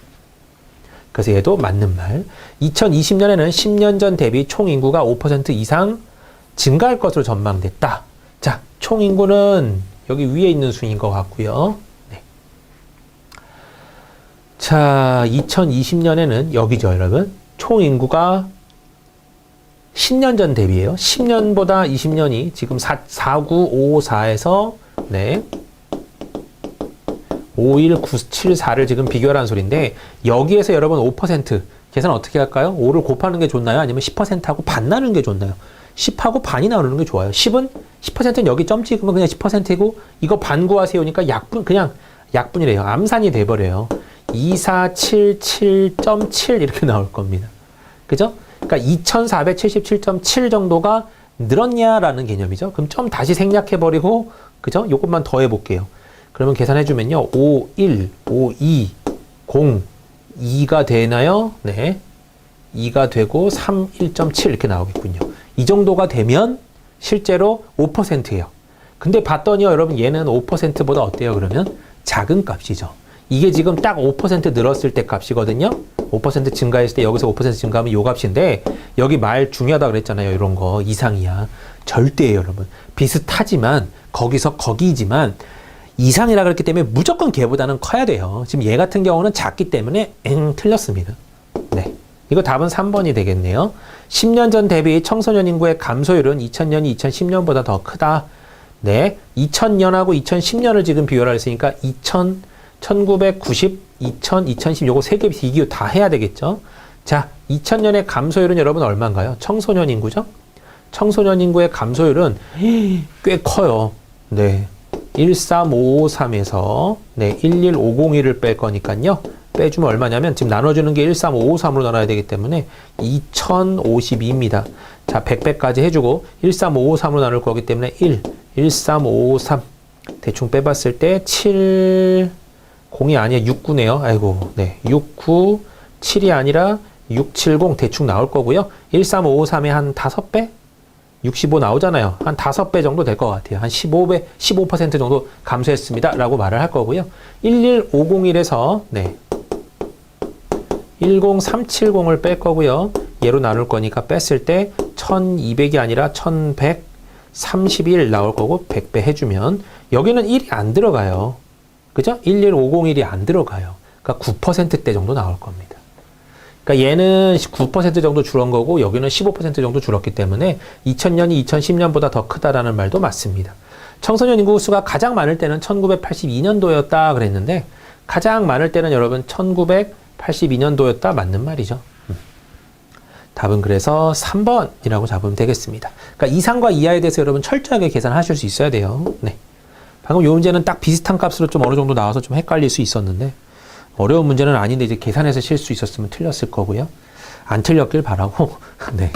그래서 얘도 맞는 말. 2020년에는 10년 전 대비 총 인구가 5% 이상 증가할 것으로 전망됐다. 자, 총 인구는 여기 위에 있는 수인 것 같고요. 네. 자, 2020년에는 여기죠, 여러분. 총 인구가 10년 전 대비예요. 10년보다 20년이 지금 49554에서 네. 51974를 지금 비교하라는 소리인데 여기에서 여러분 5% 계산 어떻게 할까요? 5를 곱하는 게 좋나요? 아니면 10%하고 반나누는 게 좋나요? 10하고 반이 나오는 게 좋아요. 10%는 여기 점 찍으면 그냥 10%고 이거 반 구하세요니까 약분, 그냥 약분이래요. 암산이 돼버려요. 2477.7 이렇게 나올 겁니다. 그죠? 그러니까 2477.7 정도가 늘었냐라는 개념이죠. 그럼 좀 다시 생략해버리고, 그죠? 요것만 더 해볼게요. 그러면 계산해주면요. 51, 52, 0, 2가 되나요? 네. 2가 되고 3, 1.7 이렇게 나오겠군요. 이 정도가 되면 실제로 5%예요. 근데 봤더니요, 여러분 얘는 5%보다 어때요? 그러면 작은 값이죠. 이게 지금 딱 5% 늘었을 때 값이거든요. 5% 증가했을 때 여기서 5% 증가하면 요 값인데 여기 말 중요하다 그랬잖아요. 이런 거 이상이야. 절대예요, 여러분. 비슷하지만 거기서 거기지만 이상이라 그랬기 때문에 무조건 걔보다는 커야 돼요. 지금 얘 같은 경우는 작기 때문에 틀렸습니다. 네. 이거 답은 3번이 되겠네요. 10년 전 대비 청소년 인구의 감소율은 2000년이 2010년보다 더 크다. 네. 2000년하고 2010년을 지금 비교를 했으니까 1990, 2000, 2010 요거 세 개 비교 다 해야 되겠죠. 자, 2000년의 감소율은 여러분 얼마인가요? 청소년 인구죠? 청소년 인구의 감소율은 꽤 커요. 네. 13553에서 네, 11501을 뺄 거니까요. 빼주면 얼마냐면 지금 나눠주는 게 13553으로 나눠야 되기 때문에 2052입니다. 자, 100배까지 해주고 13553으로 나눌 거기 때문에 13553 대충 빼봤을 때 7 0이 아니야 69네요. 아이고, 네, 69 7이 아니라 670 대충 나올 거고요. 13553의 한 5배? 65 나오잖아요. 한 5배 정도 될 것 같아요. 한 15배, 15% 정도 감소했습니다. 라고 말을 할 거고요. 11501에서, 네. 10370을 뺄 거고요. 얘로 나눌 거니까 뺐을 때 1200이 아니라 1131 나올 거고 100배 해주면 여기는 1이 안 들어가요. 그죠? 11501이 안 들어가요. 그러니까 9%대 정도 나올 겁니다. 그러니까 얘는 9% 정도 줄은 거고 여기는 15% 정도 줄었기 때문에 2000년이 2010년보다 더 크다라는 말도 맞습니다. 청소년 인구 수가 가장 많을 때는 1982년도였다 그랬는데 가장 많을 때는 여러분 1982년도였다 맞는 말이죠. 답은 그래서 3번이라고 잡으면 되겠습니다. 그러니까 이상과 이하에 대해서 여러분 철저하게 계산하실 수 있어야 돼요. 네. 방금 요 문제는 딱 비슷한 값으로 좀 어느 정도 나와서 좀 헷갈릴 수 있었는데 어려운 문제는 아닌데 이제 계산해서 칠 수 있었으면 틀렸을 거고요. 안 틀렸길 바라고. 네.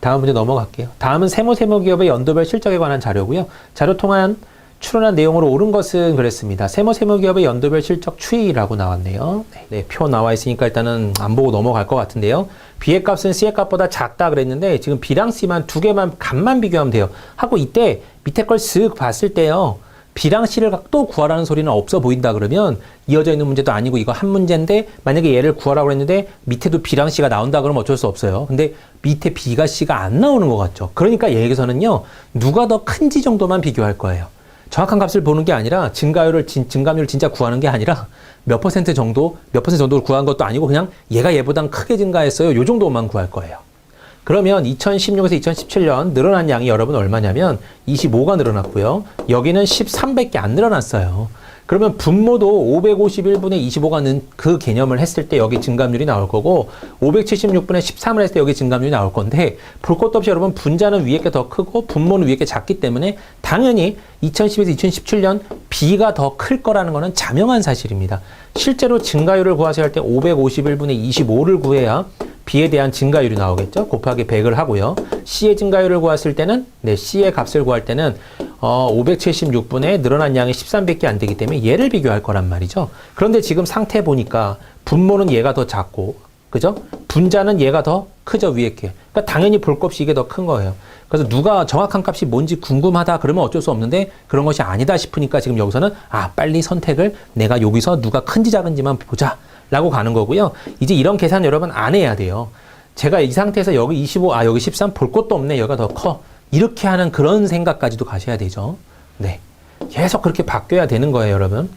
다음 문제 넘어갈게요. 다음은 세무기업의 연도별 실적에 관한 자료고요. 자료 통한 추론한 내용으로 옳은 것은 그랬습니다. 세무기업의 연도별 실적 추이라고 나왔네요. 네, 표 나와 있으니까 일단은 안 보고 넘어갈 것 같은데요. B의 값은 C의 값보다 작다 그랬는데 지금 B랑 C만 두 개만 값만 비교하면 돼요. 하고 이때 밑에 걸 쓱 봤을 때요. B랑 C를 또 구하라는 소리는 없어 보인다 그러면 이어져 있는 문제도 아니고 이거 한 문제인데 만약에 얘를 구하라고 했는데 밑에도 B랑 C가 나온다 그러면 어쩔 수 없어요. 근데 밑에 B가 C가 안 나오는 것 같죠. 그러니까 여기서는요. 누가 더 큰지 정도만 비교할 거예요. 정확한 값을 보는 게 아니라 증가율을 진짜 구하는 게 아니라 몇 퍼센트 정도를 구한 것도 아니고 그냥 얘가 얘보단 크게 증가했어요. 요 정도만 구할 거예요. 그러면 2016에서 2017년 늘어난 양이 여러분 얼마냐면 25가 늘어났고요. 여기는 13밖에 안 늘어났어요. 그러면 분모도 551분의 25가 는 그 개념을 했을 때 여기 증감률이 나올 거고 576분의 13을 했을 때 여기 증감률이 나올 건데 볼 것도 없이 여러분 분자는 위에 게 더 크고 분모는 위에 게 작기 때문에 당연히 2010에서 2017년 B가 더 클 거라는 거는 자명한 사실입니다. 실제로 증가율을 구하셔야 할 때 551분의 25를 구해야 B에 대한 증가율이 나오겠죠. 곱하기 100을 하고요. C의 증가율을 구했을 때는 C의 값을 구할 때는 576분의 늘어난 양이 13밖에 안 되기 때문에 얘를 비교할 거란 말이죠. 그런데 지금 상태 보니까 분모는 얘가 더 작고 그죠? 분자는 얘가 더 크죠, 위에 게. 그러니까 당연히 볼 것 없이 이게 더 큰 거예요. 그래서 누가 정확한 값이 뭔지 궁금하다 그러면 어쩔 수 없는데 그런 것이 아니다 싶으니까 지금 여기서는 빨리 선택을 내가 여기서 누가 큰지 작은지만 보자 라고 가는 거고요. 이제 이런 계산 여러분 안 해야 돼요. 제가 이 상태에서 여기 25, 여기 13 볼 것도 없네. 여기가 더 커. 이렇게 하는 그런 생각까지도 가셔야 되죠. 네. 계속 그렇게 바뀌어야 되는 거예요, 여러분.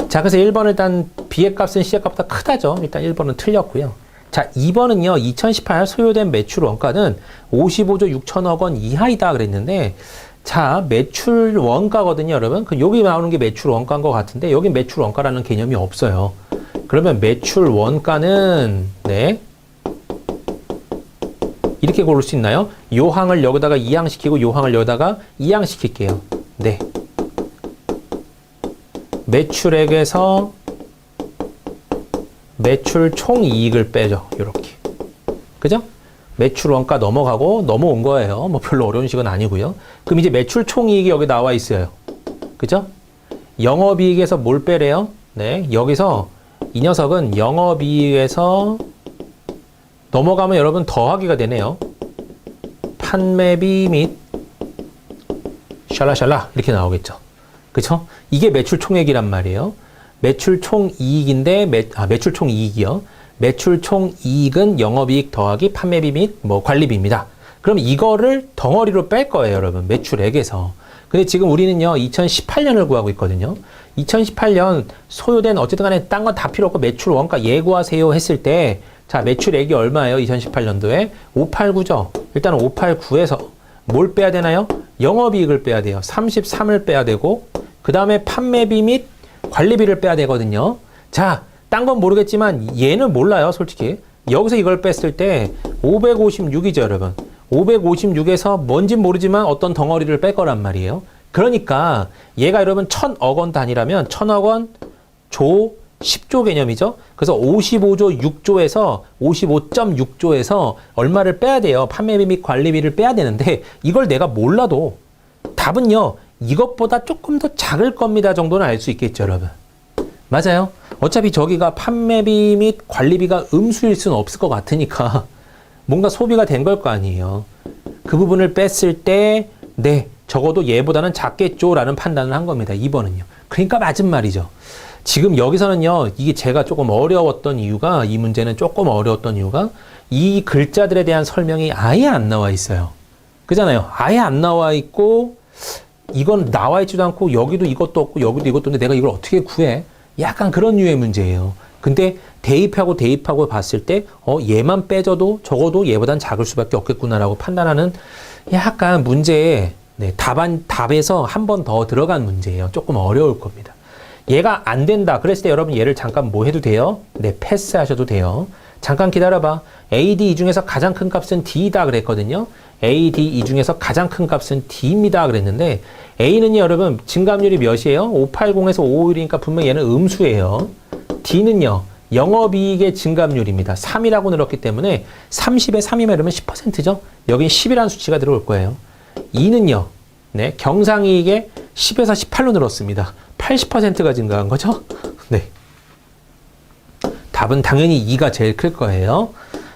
자, 그래서 1번 일단 B의 값은 C의 값보다 크다죠. 일단 1번은 틀렸고요. 자, 2번은요. 2018 소요된 매출 원가는 55조 6천억 원 이하이다 그랬는데 자, 매출 원가거든요, 여러분. 여기 나오는 게 매출 원가인 것 같은데 여기 매출 원가라는 개념이 없어요. 그러면 매출 원가는 네. 이렇게 고를 수 있나요? 요 항을 여기다가 2항 시키고 요 항을 여기다가 2항 시킬게요. 네. 매출액에서 매출 총이익을 빼죠. 요렇게. 그죠? 매출 원가 넘어가고 넘어온 거예요. 뭐 별로 어려운 식은 아니고요. 그럼 이제 매출 총이익이 여기 나와 있어요. 그죠? 영업이익에서 뭘 빼래요? 네. 여기서 이 녀석은 영업이익에서 넘어가면 여러분 더하기가 되네요. 판매비 및 샬라샬라 이렇게 나오겠죠. 그쵸? 이게 매출 총액이란 말이에요. 매출 총이익인데 매출 총이익이요. 매출 총이익은 영업이익 더하기 판매비 및 뭐 관리비입니다. 그럼 이거를 덩어리로 뺄 거예요, 여러분. 매출액에서. 근데 지금 우리는요, 2018년을 구하고 있거든요. 2018년 소요된 어쨌든 간에 딴 건 다 필요 없고 매출 원가 예고하세요 했을 때 자, 매출액이 얼마예요? 2018년도에 589죠. 일단 589에서 뭘 빼야 되나요? 영업이익을 빼야 돼요. 33을 빼야 되고 그 다음에 판매비 및 관리비를 빼야 되거든요. 자, 딴 건 모르겠지만 얘는 몰라요, 솔직히. 여기서 이걸 뺐을 때 556이죠, 여러분. 556에서 뭔진 모르지만 어떤 덩어리를 뺄 거란 말이에요. 그러니까 얘가 여러분 1000억 원 단위라면 1000억 원 조 10조 개념이죠. 그래서 55조 6조에서 55.6조에서 얼마를 빼야 돼요. 판매비 및 관리비를 빼야 되는데 이걸 내가 몰라도 답은요. 이것보다 조금 더 작을 겁니다 정도는 알 수 있겠죠, 여러분. 맞아요. 어차피 저기가 판매비 및 관리비가 음수일 수는 없을 것 같으니까 뭔가 소비가 된 걸 거 아니에요. 그 부분을 뺐을 때 네, 적어도 얘보다는 작겠죠 라는 판단을 한 겁니다. 2번은요. 그러니까 맞은 말이죠. 지금 여기서는요, 이게 제가 조금 어려웠던 이유가, 이 문제는 조금 어려웠던 이유가 이 글자들에 대한 설명이 아예 안 나와 있어요. 그잖아요. 아예 안 나와 있고 이건 나와 있지도 않고 여기도 이것도 없고 여기도 이것도 없는데 내가 이걸 어떻게 구해? 약간 그런 류의 문제예요. 근데 대입하고 봤을 때 얘만 빼줘도 적어도 얘보단 작을 수밖에 없겠구나라고 판단하는 약간 문제에 네, 답에서 한 번 더 들어간 문제예요. 조금 어려울 겁니다. 얘가 안 된다. 그랬을 때 여러분 얘를 잠깐 뭐 해도 돼요? 네, 패스하셔도 돼요. 잠깐 기다려봐. AD 이 중에서 가장 큰 값은 D다 그랬거든요. AD 이 중에서 가장 큰 값은 D입니다 그랬는데 A는요 여러분 증감률이 몇이에요? 580에서 551이니까 분명히 얘는 음수예요. D는요 영업이익의 증감률입니다. 3이라고 늘었기 때문에 30에 3이면 이러면 10%죠. 여긴 10이라는 수치가 들어올 거예요. 2는요 네, 경상이익의 10에서 18로 늘었습니다. 80%가 증가한 거죠. 네. 답은 당연히 2가 제일 클 거예요.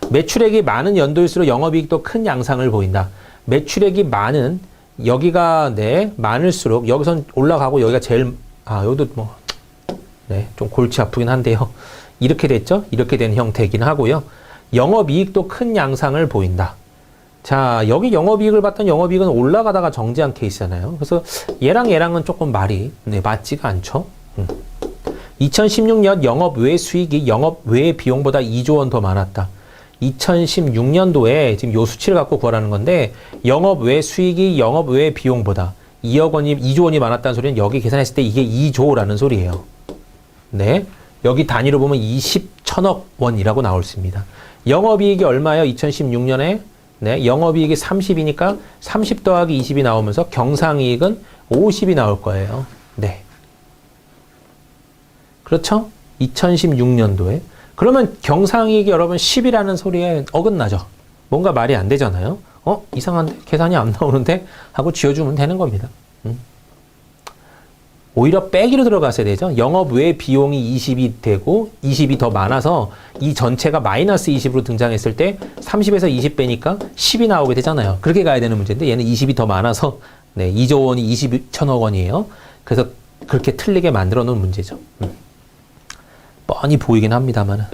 매출액이 많은 연도일수록 영업이익도 큰 양상을 보인다. 매출액이 많은 여기가 네 많을수록 여기선 올라가고 여기가 제일 여기도 뭐 네, 좀 골치 아프긴 한데요. 이렇게 됐죠? 이렇게 된 형태이긴 하고요. 영업이익도 큰 양상을 보인다. 자, 여기 영업이익을 봤던 영업이익은 올라가다가 정지한 케이스잖아요. 그래서 얘랑은 조금 말이 네, 맞지가 않죠. 2016년 영업 외 수익이 영업 외 비용보다 2조 원 더 많았다. 2016년도에 지금 요 수치를 갖고 구하라는 건데 영업 외 수익이 영업 외 비용보다 2조 원이 많았다는 소리는 여기 계산했을 때 이게 2조라는 소리예요. 네. 여기 단위로 보면 10천억 원이라고 나올 수 있습니다. 영업이익이 얼마예요? 2016년에 네, 영업이익이 30이니까 30 더하기 20이 나오면서 경상이익은 50이 나올 거예요. 네. 그렇죠? 2016년도에. 그러면 경상이익이 여러분 10이라는 소리에 어긋나죠? 뭔가 말이 안 되잖아요? 이상한데? 계산이 안 나오는데? 하고 지어주면 되는 겁니다. 오히려 빼기로 들어갔어야 되죠. 영업 외 비용이 20이 되고 20이 더 많아서 이 전체가 마이너스 20으로 등장했을 때 30에서 20 빼니까 10이 나오게 되잖아요. 그렇게 가야 되는 문제인데 얘는 20이 더 많아서 네, 2조 원이 20천억 원이에요. 그래서 그렇게 틀리게 만들어 놓은 문제죠. 뻔히 보이긴 합니다만.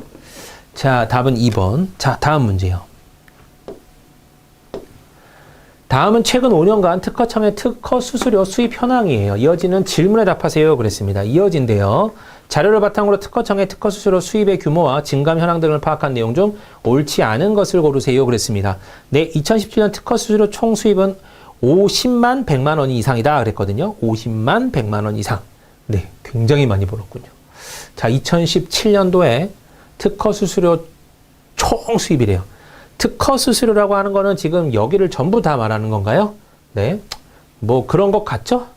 자, 답은 2번. 자, 다음 문제요. 다음은 최근 5년간 특허청의 특허 수수료 수입 현황이에요. 이어지는 질문에 답하세요. 그랬습니다. 이어진데요. 자료를 바탕으로 특허청의 특허 수수료 수입의 규모와 증감 현황 등을 파악한 내용 중 옳지 않은 것을 고르세요. 그랬습니다. 네, 2017년 특허 수수료 총 수입은 50만 100만 원 이상이다. 그랬거든요. 50만 100만 원 이상. 네, 굉장히 많이 벌었군요. 자, 2017년도에 특허 수수료 총 수입이래요. 특허 수수료라고 하는 거는 지금 여기를 전부 다 말하는 건가요? 네. 뭐 그런 것 같죠?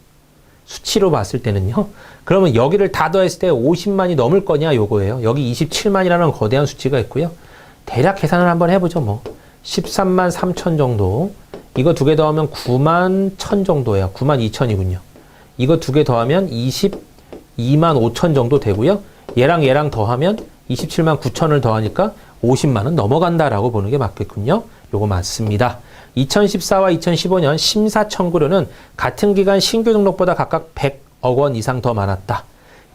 수치로 봤을 때는요. 그러면 여기를 다 더했을 때 50만이 넘을 거냐 요거예요. 여기 27만이라는 거대한 수치가 있고요. 대략 계산을 한번 해보죠. 뭐 13만 3천 정도. 이거 두 개 더하면 9만 1천 정도예요. 9만 2천이군요. 이거 두 개 더하면 22만 5천 정도 되고요. 얘랑 더하면 27만 9천을 더하니까 50만은 넘어간다라고 보는 게 맞겠군요. 요거 맞습니다. 2014와 2015년 심사 청구료는 같은 기간 신규 등록보다 각각 100억 원 이상 더 많았다.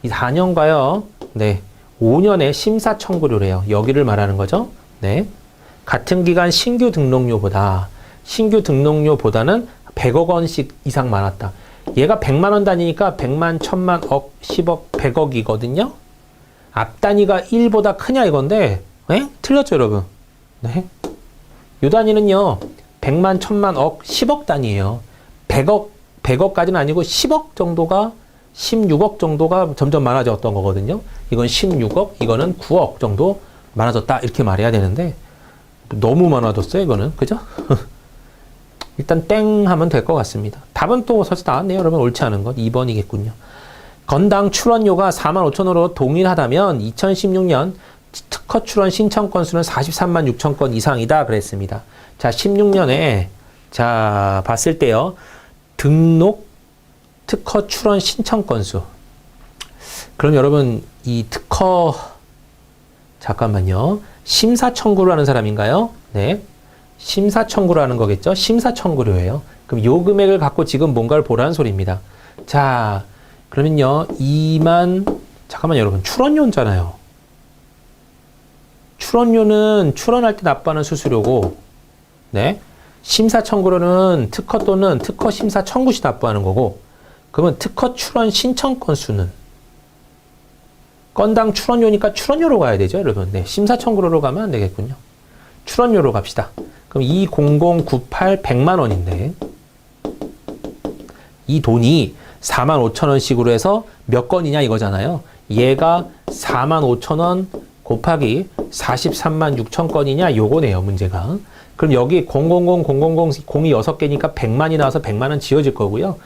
이 4년가요. 네. 5년의 심사 청구료래요. 여기를 말하는 거죠. 네. 같은 기간 신규 등록료보다는 100억 원씩 이상 많았다. 얘가 100만 원 단위니까 100만, 1000만, 억, 10억, 100억이거든요. 앞 단위가 1보다 크냐 이건데, 네? 틀렸죠, 여러분? 네. 요 단위는요, 100만, 1000만, 억, 10억 단위예요. 100억까지는 아니고 10억 정도가, 16억 정도가 점점 많아졌던 거거든요. 이건 16억, 이거는 9억 정도 많아졌다. 이렇게 말해야 되는데, 너무 많아졌어요, 이거는. 그죠? 일단 땡 하면 될 것 같습니다. 답은 또 벌써 나왔네요. 여러분 옳지 않은 것 2번이겠군요. 건당 출원료가 45,000원으로 동일하다면 2016년 특허 출원 신청 건수는 43만 6천 건 이상이다 그랬습니다. 자, 16년에 자 봤을 때요. 등록 특허 출원 신청 건수. 그럼 여러분 이 특허 잠깐만요. 심사 청구를 하는 사람인가요? 네. 심사 청구를 하는 거겠죠? 심사 청구료예요. 그럼 요 금액을 갖고 지금 뭔가를 보라는 소리입니다. 자, 그러면요. 2만 잠깐만 여러분. 출원료잖아요. 출원료는 출원할 때 납부하는 수수료고 네. 심사 청구료는 특허 또는 특허 심사 청구 시 납부하는 거고 그러면 특허 출원 신청 건수는 건당 출원료니까 출원료로 가야 되죠, 여러분. 네. 심사 청구료로 가면 안 되겠군요. 출원료로 갑시다. 그럼 20098 100만 원인데 이 돈이 4만 5천 원씩으로 해서 몇 건이냐 이거잖아요. 얘가 4만 5천 원 곱하기 43만 6천 건이냐 요거네요, 문제가. 그럼 여기 000, 000, 0이 6개니까 100만이 나와서 100만 원 지어질 거고요.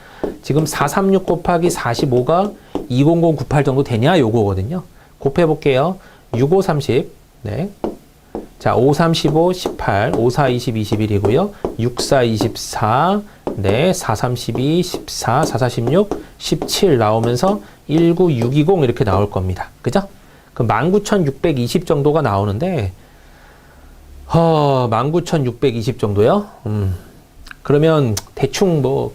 지금 436 곱하기 45가 20098 정도 되냐 요거거든요. 곱해 볼게요. 65 30. 네. 자, 5, 3, 15, 18, 5, 4, 20, 21이고요. 6, 4, 24, 네, 4, 3, 12, 14, 4, 4, 16, 17 나오면서 19, 620 이렇게 나올 겁니다. 그죠? 그럼 19,620 정도가 나오는데, 19,620 정도요? 그러면 대충 뭐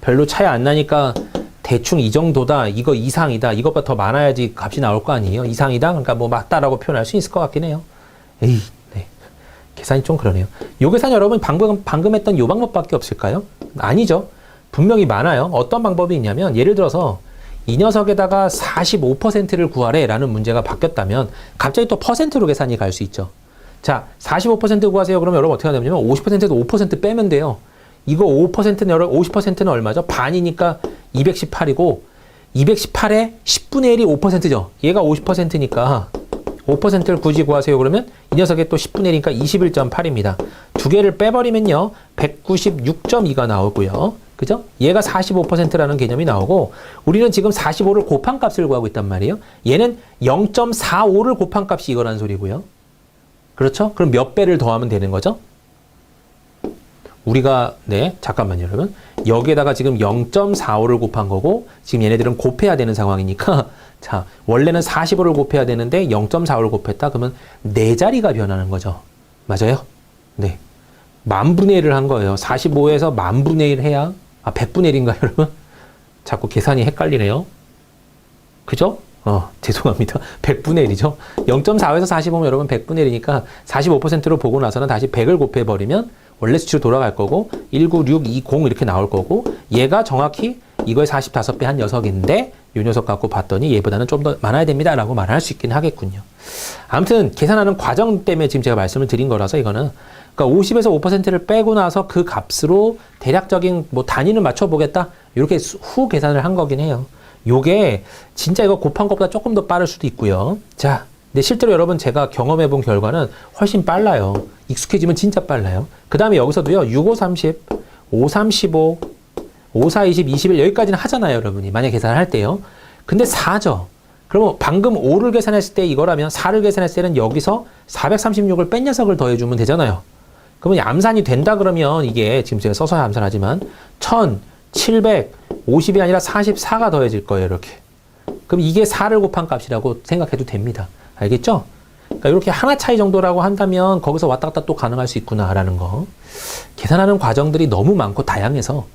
별로 차이 안 나니까 대충 이 정도다, 이거 이상이다, 이것보다 더 많아야지 값이 나올 거 아니에요? 이상이다? 그러니까 뭐 맞다라고 표현할 수 있을 것 같긴 해요. 에이, 네. 계산이 좀 그러네요. 요 계산 여러분 방금 했던 요 방법밖에 없을까요? 아니죠. 분명히 많아요. 어떤 방법이 있냐면 예를 들어서 이 녀석에다가 45%를 구하래 라는 문제가 바뀌었다면 갑자기 또 퍼센트로 계산이 갈 수 있죠. 자, 45% 구하세요. 그러면 여러분 어떻게 하냐면 50%도 5% 빼면 돼요. 이거 5%는 여러분 50%는 얼마죠? 반이니까 218이고 218에 10분의 1이 5%죠. 얘가 50%니까 5%를 굳이 구하세요. 그러면 이 녀석의 또 10분의 1이니까 21.8입니다. 두 개를 빼버리면요. 196.2가 나오고요. 그죠? 얘가 45%라는 개념이 나오고 우리는 지금 45를 곱한 값을 구하고 있단 말이에요. 얘는 0.45를 곱한 값이 이거라는 소리고요. 그렇죠? 그럼 몇 배를 더하면 되는 거죠? 우리가 네, 잠깐만요, 여러분. 여기에다가 지금 0.45를 곱한 거고 지금 얘네들은 곱해야 되는 상황이니까 자, 원래는 45를 곱해야 되는데 0.45를 곱했다. 그러면 4자리가 변하는 거죠. 맞아요? 네. 만분의 1을 한 거예요. 45에서 만분의 1 해야 100분의 1인가요, 여러분? 자꾸 계산이 헷갈리네요. 그죠? 죄송합니다. 100분의 1이죠. 0.45에서 45면 여러분 100분의 1이니까 45%로 보고 나서는 다시 100을 곱해버리면 원래 수치로 돌아갈 거고 19620 이렇게 나올 거고 얘가 정확히 이거의 45배 한 녀석인데 이 녀석 갖고 봤더니 얘보다는 좀 더 많아야 됩니다 라고 말할 수 있긴 하겠군요. 아무튼 계산하는 과정 때문에 지금 제가 말씀을 드린 거라서 이거는 그러니까 50에서 5%를 빼고 나서 그 값으로 대략적인 뭐 단위를 맞춰보겠다 이렇게 후 계산을 한 거긴 해요. 요게 진짜 이거 곱한 것보다 조금 더 빠를 수도 있고요. 자, 근데 실제로 여러분 제가 경험해 본 결과는 훨씬 빨라요. 익숙해지면 진짜 빨라요. 그 다음에 여기서도요, 6, 5, 30, 5, 3, 15, 5, 4, 20, 21 여기까지는 하잖아요, 여러분이. 만약 계산할 때요. 근데 4죠. 그러면 방금 5를 계산했을 때 이거라면 4를 계산했을 때는 여기서 436을 뺀 녀석을 더해주면 되잖아요. 그러면 암산이 된다 그러면 이게 지금 제가 써서 암산하지만 1750이 아니라 44가 더해질 거예요, 이렇게. 그럼 이게 4를 곱한 값이라고 생각해도 됩니다. 알겠죠? 그러니까 이렇게 하나 차이 정도라고 한다면 거기서 왔다 갔다 또 가능할 수 있구나라는 거. 계산하는 과정들이 너무 많고 다양해서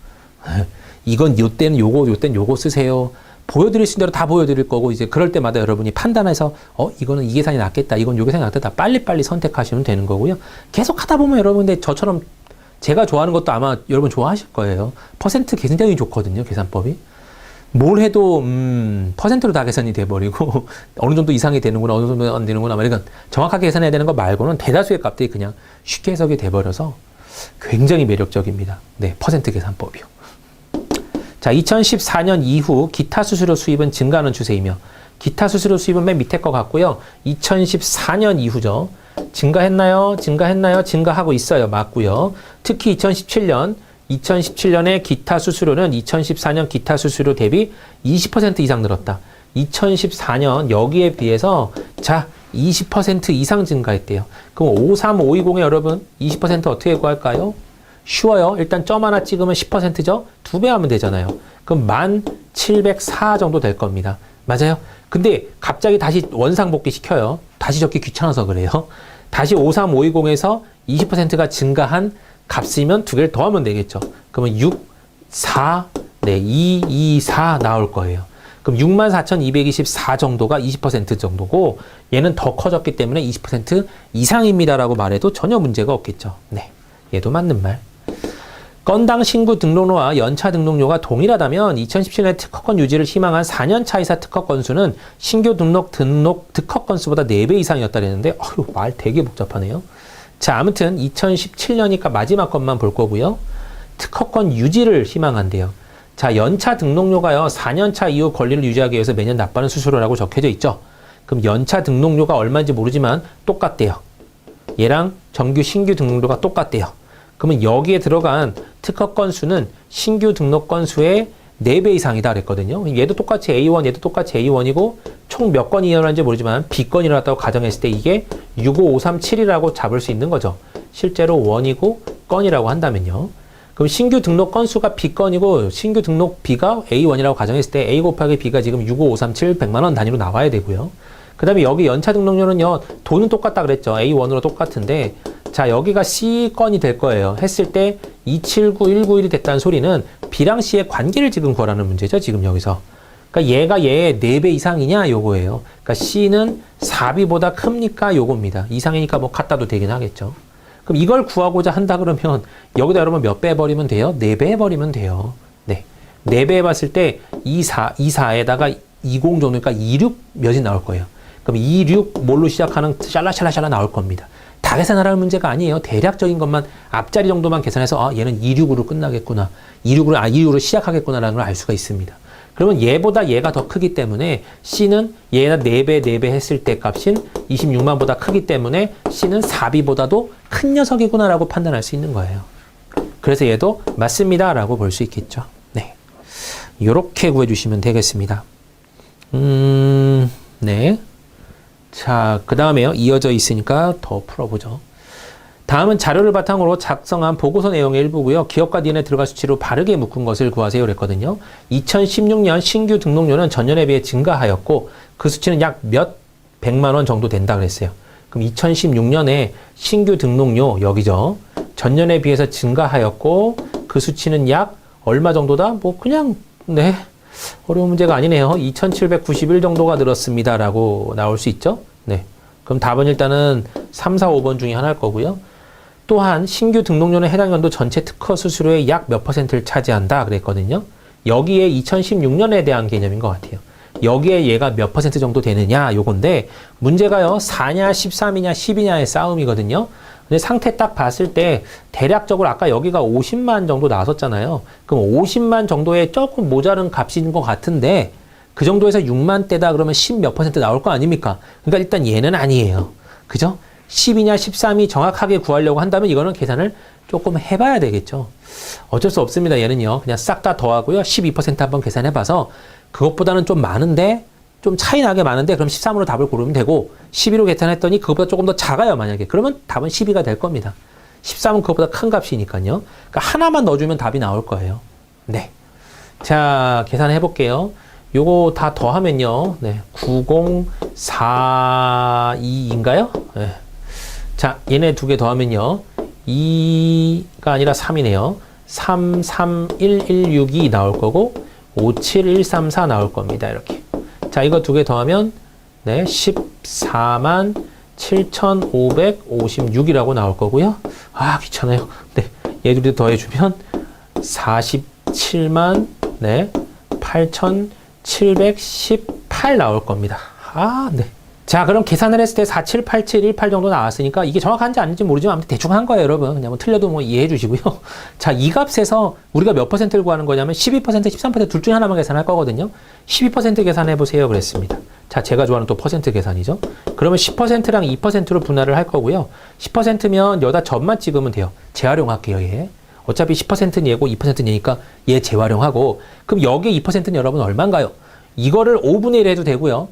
이건 요때는 요거, 요때는 요거 쓰세요. 보여드릴 수 있는 대로 다 보여드릴 거고, 이제 그럴 때마다 여러분이 판단해서 이거는 이 계산이 낫겠다, 이건 요 계산이 낫겠다, 빨리빨리 선택하시면 되는 거고요. 계속 하다 보면 여러분들 저처럼 제가 좋아하는 것도 아마 여러분 좋아하실 거예요. 퍼센트 굉장히 좋거든요, 계산법이. 뭘 해도 퍼센트로 다 계산이 돼버리고 어느 정도 이상이 되는구나, 어느 정도 안 되는구나, 그러니까 정확하게 계산해야 되는 거 말고는 대다수의 값들이 그냥 쉽게 해석이 돼버려서 굉장히 매력적입니다. 네, 퍼센트 계산법이요. 자, 2014년 이후 기타 수수료 수입은 증가하는 추세이며, 기타 수수료 수입은 맨 밑에 거 같고요. 2014년 이후죠. 증가했나요? 증가했나요? 증가하고 있어요. 맞고요. 특히 2017년에 기타 수수료는 2014년 기타 수수료 대비 20% 이상 늘었다. 2014년 여기에 비해서 자 20% 이상 증가했대요. 그럼 53520에 여러분 20% 어떻게 구할까요? 쉬워요. 일단 점 하나 찍으면 10%죠? 2배 하면 되잖아요. 그럼 1704 정도 될 겁니다. 맞아요? 근데 갑자기 다시 원상복귀 시켜요. 다시 적기 귀찮아서 그래요. 다시 53520에서 20%가 증가한 값이면 두 개를 더하면 되겠죠. 그러면 6, 4, 네, 2, 2, 4 나올 거예요. 그럼 64,224 정도가 20% 정도고, 얘는 더 커졌기 때문에 20% 이상입니다라고 말해도 전혀 문제가 없겠죠. 네, 얘도 맞는 말. 건당 신규 등록료와 연차 등록료가 동일하다면 2017년에 특허권 유지를 희망한 4년차 이사 특허 건수는 신규 등록 특허 건수보다 4배 이상이었다 그랬는데, 말 되게 복잡하네요. 자, 아무튼 2017년이니까 마지막 것만 볼 거고요. 특허권 유지를 희망한대요. 자, 연차 등록료가요, 4년차 이후 권리를 유지하기 위해서 매년 납부하는 수수료라고 적혀져 있죠. 그럼 연차 등록료가 얼마인지 모르지만 똑같대요. 얘랑 신규 등록료가 똑같대요. 그러면 여기에 들어간 특허 건수는 신규 등록 건수의 4배 이상이다 그랬거든요. 얘도 똑같이 A1, 얘도 똑같이 A1이고 총 몇 건이 일어나는지 모르지만 B건이 일어났다고 가정했을 때 이게 65537이라고 잡을 수 있는 거죠. 실제로 원이고 건이라고 한다면요. 그럼 신규 등록 건수가 B건이고 신규 등록 B가 A1이라고 가정했을 때 A 곱하기 B가 지금 65537 100만 원 단위로 나와야 되고요. 그 다음에 여기 연차 등록료는요, 돈은 똑같다 그랬죠. A1으로 똑같은데, 자, 여기가 C건이 될 거예요. 했을 때 279191이 됐다는 소리는 B랑 C의 관계를 지금 구하라는 문제죠. 지금 여기서. 그러니까 얘가 얘의 4배 이상이냐 요거예요. 그러니까 C는 4B보다 큽니까? 요겁니다. 이상이니까 뭐 같다도 되긴 하겠죠. 그럼 이걸 구하고자 한다 그러면 여기다 여러분 몇 배 해버리면 돼요? 4배 해버리면 돼요. 네. 4배 해봤을 때 24에다가 20 정도니까 26 몇이 나올 거예요. 그럼 26 뭘로 시작하는 샬라샬라샬라 나올 겁니다. 다 계산하라는 문제가 아니에요. 대략적인 것만 앞자리 정도만 계산해서 얘는 26으로 끝나겠구나. 26으로 시작하겠구나라는 걸 알 수가 있습니다. 그러면 얘보다 얘가 더 크기 때문에 C는 얘가 4배 했을 때 값인 26만보다 크기 때문에 C는 4B보다도 큰 녀석이구나라고 판단할 수 있는 거예요. 그래서 얘도 맞습니다라고 볼 수 있겠죠. 네, 요렇게 구해주시면 되겠습니다. 네. 자, 그 다음에요. 이어져 있으니까 더 풀어보죠. 다음은 자료를 바탕으로 작성한 보고서 내용의 일부고요. 기업과 니은에 들어갈 수치로 바르게 묶은 것을 구하세요 그랬거든요. 2016년 신규 등록료는 전년에 비해 증가하였고 그 수치는 약 몇 백만 원 정도 된다 그랬어요. 그럼 2016년에 신규 등록료 여기죠. 전년에 비해서 증가하였고 그 수치는 약 얼마 정도다? 뭐 그냥 네. 어려운 문제가 아니네요. 2791 정도가 늘었습니다라고 나올 수 있죠. 네. 그럼 답은 일단은 3, 4, 5번 중에 하나일 거고요. 또한 신규 등록료는 해당 연도 전체 특허 수수료의 약 몇 %를 차지한다 그랬거든요. 여기에 2016년에 대한 개념인 것 같아요. 여기에 얘가 몇 % 정도 되느냐 요건데 문제가요 4냐 13이냐 10이냐의 싸움이거든요. 근데 상태 딱 봤을 때 대략적으로 아까 여기가 50만 정도 나왔었잖아요. 그럼 50만 정도의 조금 모자른 값인 것 같은데 그 정도에서 6만 대다 그러면 10 몇 % 나올 거 아닙니까? 그러니까 일단 얘는 아니에요. 그죠? 10이냐 13이 정확하게 구하려고 한다면 이거는 계산을 조금 해봐야 되겠죠. 어쩔 수 없습니다. 얘는요. 그냥 싹 다 더하고요. 12% 한번 계산해봐서 그것보다는 좀 많은데 좀 차이 나게 많은데 그럼 13으로 답을 고르면 되고 12로 계산했더니 그것보다 조금 더 작아요. 만약에. 그러면 답은 12가 될 겁니다. 13은 그것보다 큰 값이니까요. 그러니까 하나만 넣어주면 답이 나올 거예요. 네. 자, 계산해 볼게요. 요거 다 더하면요. 네. 9042인가요? 네. 자, 얘네 두 개 더하면요. 2가 아니라 3이네요. 33116이 나올 거고 57134 나올 겁니다. 이렇게. 자, 이거 두 개 더하면 네, 14만 7,556이라고 나올 거고요. 아, 귀찮아요. 네. 얘 둘이 더해주면 47만 네, 8,718 나올 겁니다. 아, 네. 자, 그럼 계산을 했을 때 478718 정도 나왔으니까 이게 정확한지 아닌지 모르지만 아무튼 대충 한 거예요, 여러분. 그냥 뭐 틀려도 뭐 이해해 주시고요. 자, 이 값에서 우리가 몇 퍼센트를 구하는 거냐면 12%, 13% 둘 중에 하나만 계산할 거거든요. 12% 계산해 보세요 그랬습니다. 자, 제가 좋아하는 또 퍼센트 계산이죠. 그러면 10%랑 2%로 분할을 할 거고요. 10%면 여기다 점만 찍으면 돼요. 재활용할게요, 얘. 어차피 10%는 얘고 2%는 얘니까 얘 재활용하고 그럼 여기에 2%는 여러분 얼마인가요? 이거를 5분의 1 해도 되고요.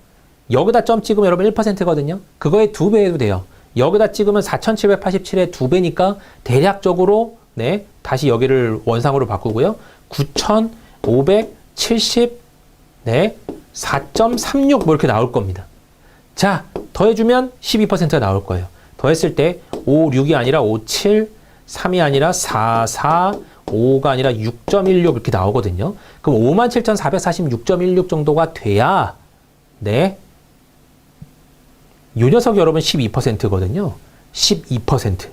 여기다 점 찍으면 여러분 1%거든요. 그거의 2배 해도 돼요. 여기다 찍으면 4,787의 2배니까 대략적으로 네, 다시 여기를 원상으로 바꾸고요. 9,570 네, 4.36 뭐 이렇게 나올 겁니다. 자, 더해주면 12%가 나올 거예요. 더했을 때 5, 6이 아니라 5, 7, 3이 아니라 4, 4, 5가 아니라 6.16 이렇게 나오거든요. 그럼 57,446.16 정도가 돼야 네, 이 녀석이 여러분 12%거든요. 12%.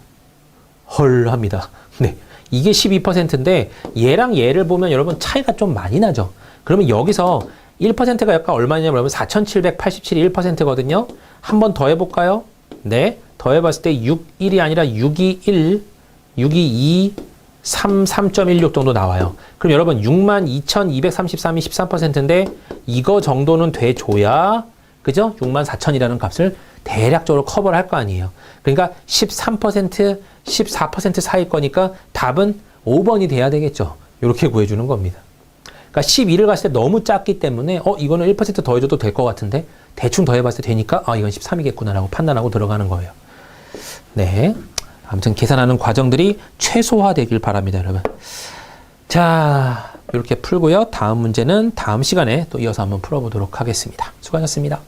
헐 합니다. 네. 이게 12%인데 얘랑 얘를 보면 여러분 차이가 좀 많이 나죠. 그러면 여기서 1%가 약간 얼마냐면 여러분 4,787이 1%거든요. 한번 더 해볼까요? 네. 더 해봤을 때 6, 1이 아니라 6이 1, 6이 2, 3, 3.16 정도 나와요. 그럼 여러분 62,233이 13%인데 이거 정도는 돼줘야 그죠? 64,000이라는 값을 대략적으로 커버를 할 거 아니에요. 그러니까 13%, 14% 사이 거니까 답은 5번이 돼야 되겠죠. 이렇게 구해주는 겁니다. 그러니까 12를 갔을 때 너무 작기 때문에 이거는 1% 더해줘도 될 것 같은데 대충 더해봤을 때 되니까 이건 13이겠구나라고 판단하고 들어가는 거예요. 네. 아무튼 계산하는 과정들이 최소화되길 바랍니다, 여러분. 자, 이렇게 풀고요. 다음 문제는 다음 시간에 또 이어서 한번 풀어보도록 하겠습니다. 수고하셨습니다.